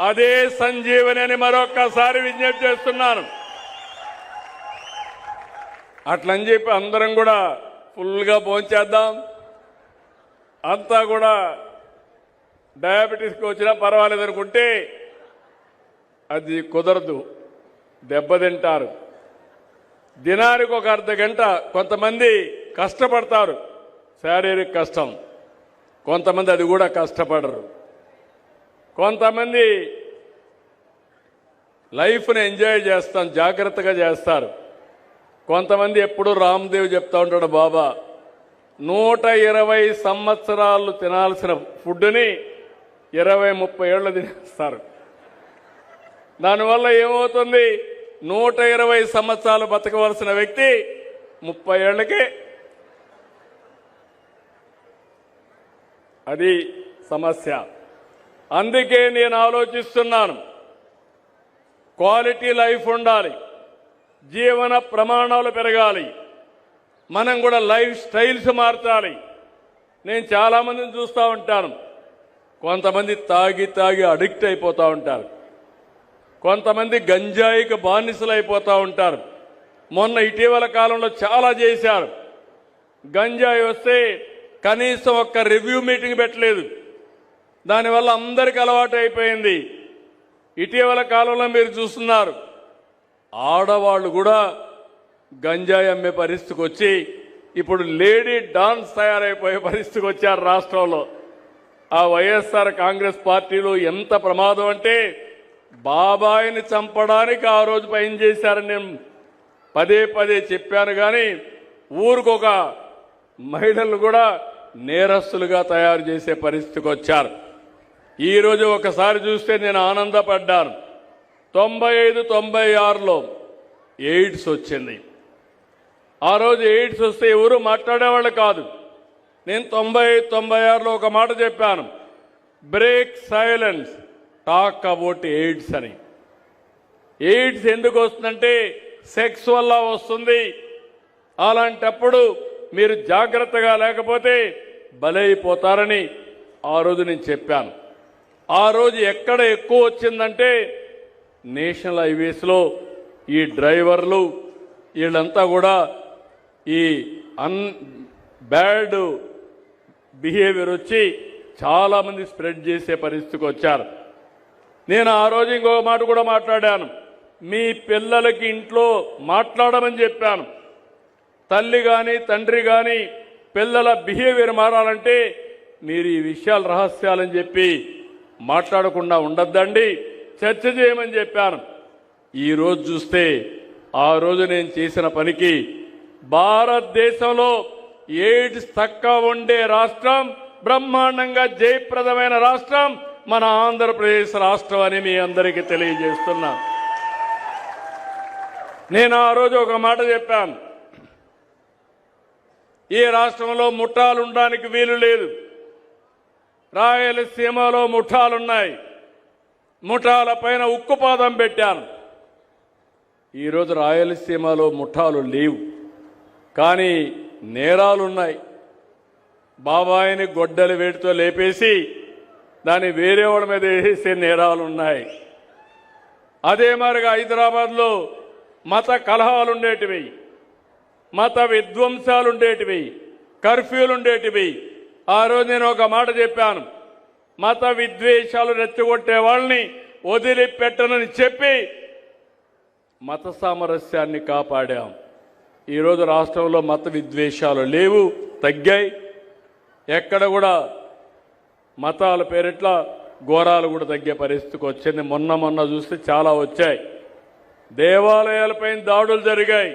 అదే సంజీవని అని మరొక్కసారి విజ్ఞప్తి చేస్తున్నాను. అట్లని చెప్పి అందరం కూడా ఫుల్గా భోంచేద్దాం, అంతా కూడా డయాబెటీస్కి వచ్చినా పర్వాలేదు అనుకుంటే అది కుదరదు, దెబ్బతింటారు. దినానికి ఒక అర్ధ గంట కొంతమంది కష్టపడతారు, శారీరక కష్టం. కొంతమంది అది కూడా కష్టపడరు. కొంతమంది లైఫ్ని ఎంజాయ్ చేస్తాం, జాగ్రత్తగా చేస్తారు. కొంతమంది ఎప్పుడు రామ్దేవ్ చెప్తా ఉంటాడు, బాబా 120 సంవత్సరాలు తినాల్సిన ఫుడ్ని 20-30 ఏళ్ళు తినేస్తారు. దానివల్ల ఏమవుతుంది, 120 సంవత్సరాలు బతకవలసిన వ్యక్తి 30 ఏళ్లకే. అది సమస్య. అందుకే నేను ఆలోచిస్తున్నాను, క్వాలిటీ లైఫ్ ఉండాలి, జీవన ప్రమాణాలు పెరగాలి, మనం కూడా లైఫ్ స్టైల్స్ మార్చాలి. నేను చాలామందిని చూస్తూ ఉంటాను, కొంతమంది తాగి అడిక్ట్ అయిపోతూ ఉంటారు, కొంతమంది గంజాయికి బానిసలు అయిపోతూ ఉంటారు. మొన్న ఇటీవల కాలంలో చాలా చేశారు. గంజాయి వస్తే కనీసం ఒక్క రివ్యూ మీటింగ్ పెట్టలేదు. దానివల్ల అందరికీ అలవాటు అయిపోయింది. ఇటీవల కాలంలో మీరు చూస్తున్నారు, ఆడవాళ్ళు కూడా గంజాయి అమ్మే పరిస్థితికి వచ్చి ఇప్పుడు లేడీ డాన్స్ తయారైపోయే పరిస్థితికి వచ్చారు రాష్ట్రంలో. ఆ వైఎస్ఆర్ కాంగ్రెస్ పార్టీలో ఎంత ప్రమాదం అంటే, బాబాయిని చంపడానికి ఆ రోజు పైన చేశారని నేను పదే చెప్పాను. కానీ ఊరికొక మహిళలు కూడా నేరస్తులుగా తయారు చేసే పరిస్థితికి వచ్చారు. ఈరోజు ఒకసారి చూస్తే నేను ఆనందపడ్డాను. 95-96లో ఎయిడ్స్ వచ్చింది. ఆ రోజు ఎయిడ్స్ వస్తే ఎవరు మాట్లాడేవాళ్ళు కాదు. నేను 95-96లో ఒక మాట చెప్పాను, break silence, talk about AIDS అని. ఎయిడ్స్ ఎందుకు వస్తుందంటే సెక్స్ వల్ల వస్తుంది. అలాంటప్పుడు మీరు జాగ్రత్తగా లేకపోతే బలైపోతారని ఆ రోజు నేను చెప్పాను. ఆ రోజు ఎక్కడ ఎక్కువ వచ్చిందంటే నేషనల్ హైవేస్లో ఈ డ్రైవర్లు వీళ్ళంతా కూడా ఈ బ్యాడ్ బిహేవియర్ వచ్చి చాలామంది స్ప్రెడ్ చేసే పరిస్థితికి వచ్చారు. నేను ఆ రోజు ఇంకొక మాట కూడా మాట్లాడాను, మీ పిల్లలకి ఇంట్లో మాట్లాడమని చెప్పాను. తల్లి కానీ తండ్రి కానీ పిల్లల బిహేవియర్ మారాలంటే మీరు ఈ విషయాలు రహస్యాలని చెప్పి మాట్లాడకుండా ఉండద్దండి, చర్చ చేయమని చెప్పాను. ఈరోజు చూస్తే ఆ రోజు నేను చేసిన పనికి భారతదేశంలో ఎయిడ్స్ తక్కువ ఉండే రాష్ట్రం, బ్రహ్మాండంగా జయప్రదమైన రాష్ట్రం మన ఆంధ్రప్రదేశ్ రాష్ట్రం అని మీ అందరికీ తెలియజేస్తున్నా. నేను ఆ రోజు ఒక మాట చెప్పాను, ఈ రాష్ట్రంలో ముఠాలు ఉండడానికి వీలు లేదు. రాయలసీమలో ముఠాలున్నాయి, ముఠాల పైన ఉక్కుపాదం పెట్టాను. ఈరోజు రాయలసీమలో ముఠాలు లేవు, కానీ నేరాలున్నాయి. బాబాయిని గొడ్డలి వేటితో లేపేసి దాన్ని వేరే వాళ్ళ మీద వేసే నేరాలున్నాయి. అదే మరిగా హైదరాబాద్లో మత కలహాలు ఉండేటివి. మత విధ్వంసాలు ఉండేటివి, కర్ఫ్యూలు ఉండేటివి. ఆ రోజు నేను ఒక మాట చెప్పాను, మత విద్వేషాలు రెచ్చగొట్టే వాళ్ళని వదిలిపెట్టనని చెప్పి మత సామరస్యాన్ని కాపాడాం. ఈరోజు రాష్ట్రంలో మత విద్వేషాలు లేవు, తగ్గాయి. ఎక్కడ కూడా మతాల పేరిట్ల ఘోరాలు కూడా తగ్గే పరిస్థితికి వచ్చింది. మొన్న చూస్తే చాలా వచ్చాయి. దేవాలయాలపై దాడులు జరిగాయి.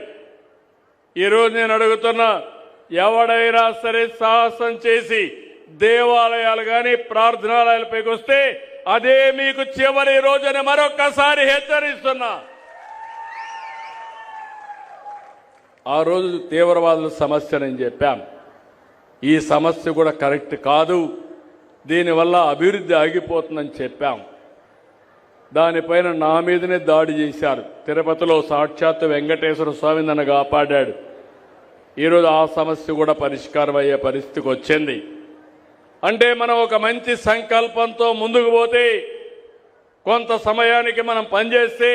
ఈరోజు నేను అడుగుతున్నా, ఎవడైనా సరే సాహసం చేసి దేవాలయాలు కానీ ప్రార్థనాలయాలపైకి వస్తే అదే మీకు చివరి రోజుని మరొక్కసారి హెచ్చరిస్తున్నా. ఆ రోజు తీవ్రవాదుల సమస్య నేను చెప్పాను, ఈ సమస్య కూడా కరెక్ట్ కాదు, దీనివల్ల అభివృద్ధి ఆగిపోతుందని చెప్పాం. దానిపైన నా మీదనే దాడి చేశారు. తిరుపతిలో సాక్షాత్తు వెంకటేశ్వర స్వామి నన్ను కాపాడాడు. ఈరోజు ఆ సమస్య కూడా పరిష్కారం అయ్యే పరిస్థితికి వచ్చింది. అంటే మనం ఒక మంచి సంకల్పంతో ముందుకు పోతే, కొంత సమయానికి మనం పనిచేస్తే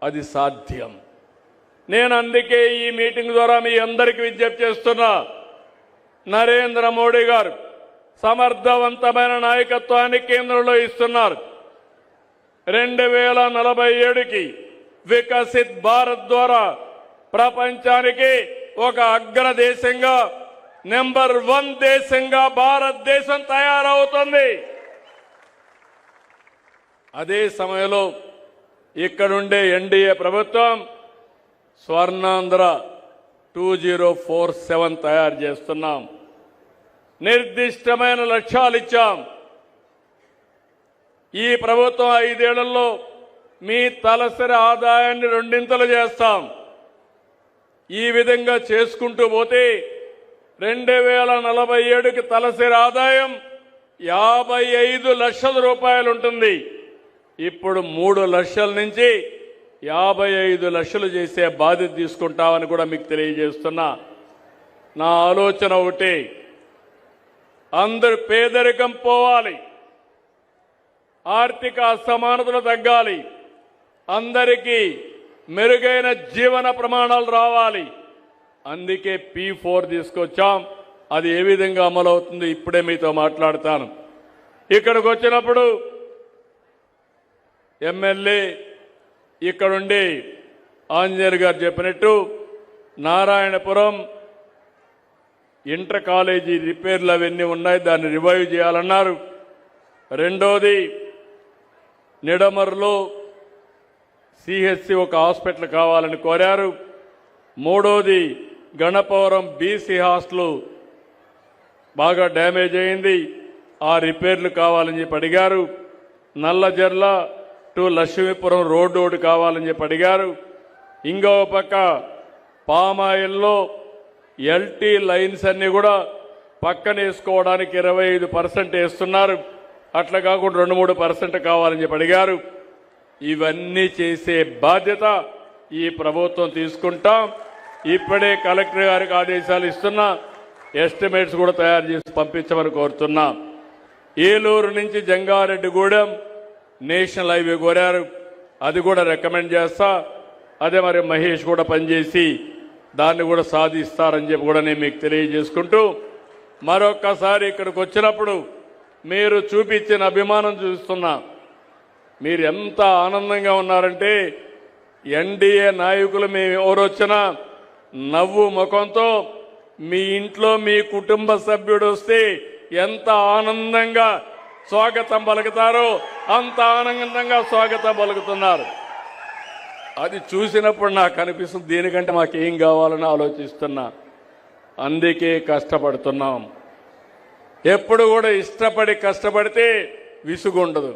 అది సాధ్యం. నేను అందుకే ఈ మీటింగ్ ద్వారా మీ అందరికీ విజ్ఞప్తి చేస్తున్నా, నరేంద్ర మోడీ గారు సమర్థవంతమైన నాయకత్వాన్ని కేంద్రంలో ఇస్తున్నారు. 2047కి వికసిత్ భారత్ ద్వారా ప్రపంచానికి ఒక అగ్రదేశంగా, నెంబర్ 1 దేశంగా భారతదేశం తయారవుతుంది. అదే సమయంలో ఇక్కడుండే ఎన్డీఏ ప్రభుత్వం స్వర్ణాంధ్ర 2047 తయారు చేస్తున్నాం. నిర్దిష్టమైన లక్ష్యాలు ఇచ్చాం. ఈ ప్రభుత్వం 5 ఏళ్లలో మీ తలసరి ఆదాయాన్ని 2 చేస్తాం. ఈ విధంగా చేసుకుంటూ పోతే 2047కి తలసరి ఆదాయం 55 లక్షల రూపాయలు ఉంటుంది. ఇప్పుడు 3 లక్షల నుంచి 55 లక్షలు చేసే బాధ్యత తీసుకుంటామని కూడా మీకు తెలియజేస్తున్నా. నా ఆలోచన ఒకటి, అందరు పేదరికం పోవాలి, ఆర్థిక అసమానతలు తగ్గాలి, అందరికీ మెరుగైన జీవన ప్రమాణాలు రావాలి. అందుకే P4 తీసుకొచ్చాం. అది ఏ విధంగా అమలవుతుందో ఇప్పుడే మీతో మాట్లాడతాను. ఇక్కడికి వచ్చినప్పుడు ఎమ్మెల్యే ఇక్కడుండి ఆంజనేయులు గారు చెప్పినట్టు నారాయణపురం ఇంటర్ కాలేజీ రిపేర్లు అవన్నీ ఉన్నాయి, దాన్ని రివైవ్ చేయాలన్నారు. రెండోది నిడమర్లో సిహెచ్సి ఒక హాస్పిటల్ కావాలని కోరారు. మూడోది గణపవరం బీసీ హాస్టల్ బాగా డ్యామేజ్ అయింది, ఆ రిపేర్లు కావాలని చెప్పి అడిగారు. నల్లజర్ల టు లక్ష్మీపురం రోడ్డు ఒకటి కావాలని చెప్పి అడిగారు. ఇంకో పక్క పామాయిల్లో ఎల్టీ లైన్స్ అన్ని కూడా పక్కన వేసుకోవడానికి 25% వేస్తున్నారు. అట్లా కాకుండా 2-3% కావాలని చెప్పి అడిగారు. ఇవన్నీ చేసే బాధ్యత ఈ ప్రభుత్వం తీసుకుంటాం. ఇప్పుడే కలెక్టర్ గారికి ఆదేశాలు ఇస్తున్నా, ఎస్టిమేట్స్ కూడా తయారు చేసి పంపించమని కోరుతున్నా. ఏలూరు నుంచి జంగారెడ్డిగూడెం నేషనల్ హైవే కోరారు, అది కూడా రికమెండ్ చేస్తా. అదే మరి మహేష్ కూడా పనిచేసి దాన్ని కూడా సాధిస్తారని చెప్పి కూడా నేను మీకు తెలియజేసుకుంటూ, మరొక్కసారి ఇక్కడికి వచ్చినప్పుడు మీరు చూపించిన అభిమానం చూస్తున్నా. మీరు ఎంత ఆనందంగా ఉన్నారంటే, ఎన్డీఏ నాయకులు మేము ఎవరొచ్చినా నవ్వు ముఖంతో మీ ఇంట్లో మీ కుటుంబ సభ్యుడు వస్తే ఎంత ఆనందంగా స్వాగతం పలుకుతారో అంత ఆనందంగా స్వాగతం పలుకుతున్నారు. అది చూసినప్పుడు నాకు అనిపిస్తుంది, దీనికంటే మాకేం కావాలని ఆలోచిస్తున్నా. అందుకే కష్టపడుతున్నాం. ఎప్పుడు కూడా ఇష్టపడి కష్టపడితే విసుగుండదు,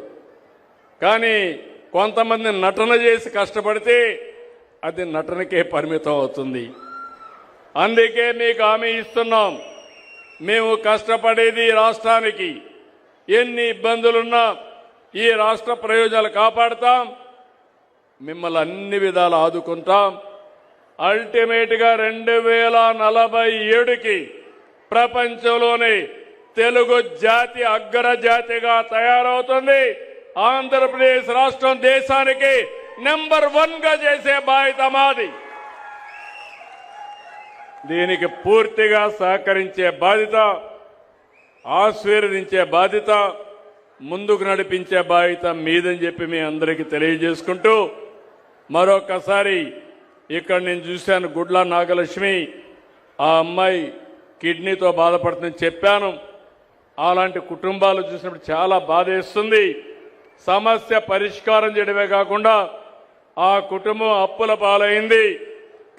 కానీ కొంతమంది నటన చేసి కష్టపడితే అది నటనకే పరిమితం అవుతుంది. అందుకే మీకు హామీ ఇస్తున్నాం, మేము కష్టపడేది రాష్ట్రానికి. ఎన్ని ఇబ్బందులున్నా ఈ రాష్ట్ర ప్రయోజనాలు కాపాడుతాం, మిమ్మల్ని అన్ని విధాలు ఆదుకుంటాం. అల్టిమేట్గా 2047కి ప్రపంచంలోనే తెలుగు జాతి అగ్రజాతిగా తయారవుతుంది. ఆంధ్రప్రదేశ్ రాష్ట్రం దేశానికి నెంబర్ 1గా చేసే బాధ్యత మాది. దీనికి పూర్తిగా సహకరించే బాధ్యత, ఆశీర్వదించే బాధ్యత, ముందుకు నడిపించే బాధ్యత మీదని చెప్పి మీ అందరికీ తెలియజేసుకుంటూ, మరొకసారి ఇక్కడ నేను చూశాను గుడ్ల నాగలక్ష్మి, ఆ అమ్మాయి కిడ్నీతో బాధపడుతుందని చెప్పాను. అలాంటి కుటుంబాలు చూసినప్పుడు చాలా బాధేస్తుంది. సమస్య పరిష్కారం చేయడమే కాకుండా ఆ కుటుంబం అప్పుల పాలైంది.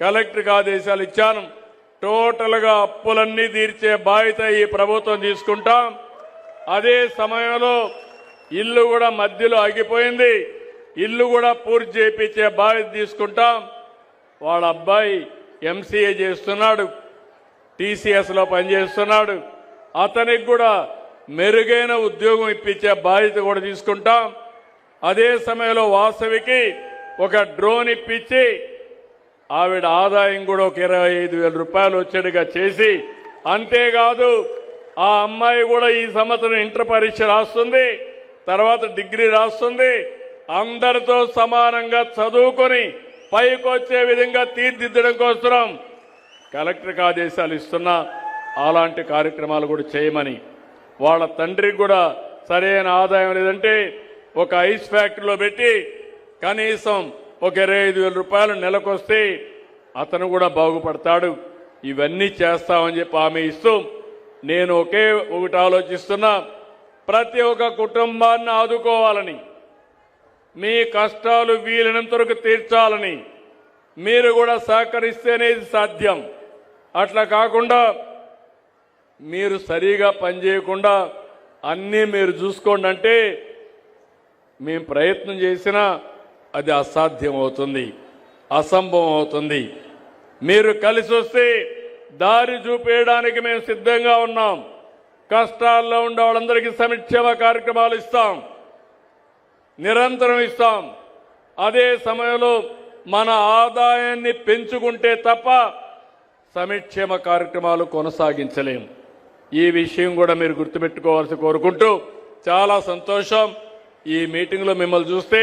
కలెక్టర్కి ఆదేశాలు ఇచ్చాను. టోటల్గా అప్పులన్నీ తీర్చే బాధ్యత ఈ ప్రభుత్వం తీసుకుంటాం. అదే సమయంలో ఇల్లు కూడా మధ్యలో ఆగిపోయింది, ఇల్లు కూడా పూర్తి చేయించే బాధ్యత తీసుకుంటాం. వాళ్ళ అబ్బాయి ఎంసీఏ చేస్తున్నాడు, టీసీఎస్లో పనిచేస్తున్నాడు. అతనికి కూడా మెరుగైన ఉద్యోగం ఇప్పించే బాధ్యత కూడా తీసుకుంటాం. అదే సమయంలో వాసవికి ఒక డ్రోన్ ఇప్పించి ఆవిడ ఆదాయం కూడా ఒక 25,000 రూపాయలు వచ్చేట్టుగా చేసి, అంతేకాదు ఆ అమ్మాయి కూడా ఈ సంవత్సరం ఇంటర్ పరీక్ష రాస్తుంది, తర్వాత డిగ్రీ రాస్తుంది. అందరితో సమానంగా చదువుకొని పైకొచ్చే విధంగా తీర్చిదిద్దడం కోసం కలెక్టర్కి ఆదేశాలు ఇస్తున్నా. అలాంటి కార్యక్రమాలు కూడా చేయమని, వాళ్ళ తండ్రికి కూడా సరైన ఆదాయం లేదంటే ఒక ఐస్ ఫ్యాక్టరీలో పెట్టి కనీసం ఒక 25,000 రూపాయలు నెలకొస్తే అతను కూడా బాగుపడతాడు. ఇవన్నీ చేస్తామని చెప్పి హామీ ఇస్తూ, నేను ఒకటి ఆలోచిస్తున్నా, ప్రతి ఒక్క కుటుంబాన్ని ఆదుకోవాలని, మీ కష్టాలు వీలైనంత వరకు తీర్చాలని మీరు కూడా సహకరిస్తేనే ఇది సాధ్యం. అట్లా కాకుండా మీరు సరిగా పనిచేయకుండా అన్నీ మీరు చూసుకోండి అంటే మేము ప్రయత్నం చేసినా అది అసాధ్యం అవుతుంది, అసంభవం అవుతుంది. మీరు కలిసి వస్తే దారి చూపేయడానికి మేము సిద్ధంగా ఉన్నాం. కష్టాల్లో ఉండే వాళ్ళందరికీ సంక్షేమ కార్యక్రమాలు ఇస్తాం, నిరంతరం ఇస్తాం. అదే సమయంలో మన ఆదాయాన్ని పెంచుకుంటే తప్ప సంక్షేమ కార్యక్రమాలు కొనసాగించలేం. ఈ విషయం కూడా మీరు గుర్తుపెట్టుకోవాల్సి కోరుకుంటూ, చాలా సంతోషం ఈ మీటింగ్లో మిమ్మల్ని చూస్తే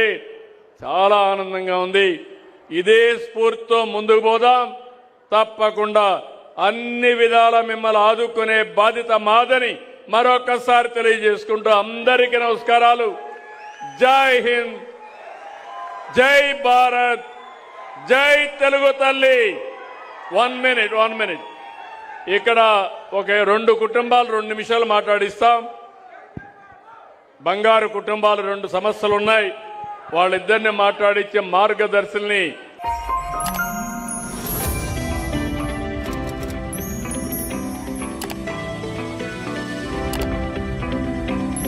చాలా ఆనందంగా ఉంది. ఇదే స్ఫూర్తితో ముందుకు పోదాం. తప్పకుండా అన్ని విధాల మిమ్మల్ని ఆదుకునే బాధ్యత మాదని మరొకసారి తెలియజేసుకుంటూ అందరికీ నమస్కారాలు. జై హింద్, జై భారత్, జై తెలుగు తల్లి. 1 మినిట్ ఇక్కడ ఒక 2 కుటుంబాలు 2 నిమిషాలు మాట్లాడిస్తాం. బంగారు కుటుంబాలు 2 సమస్యలు ఉన్నాయి, వాళ్ళిద్దరిని మాట్లాడించే మార్గదర్శిని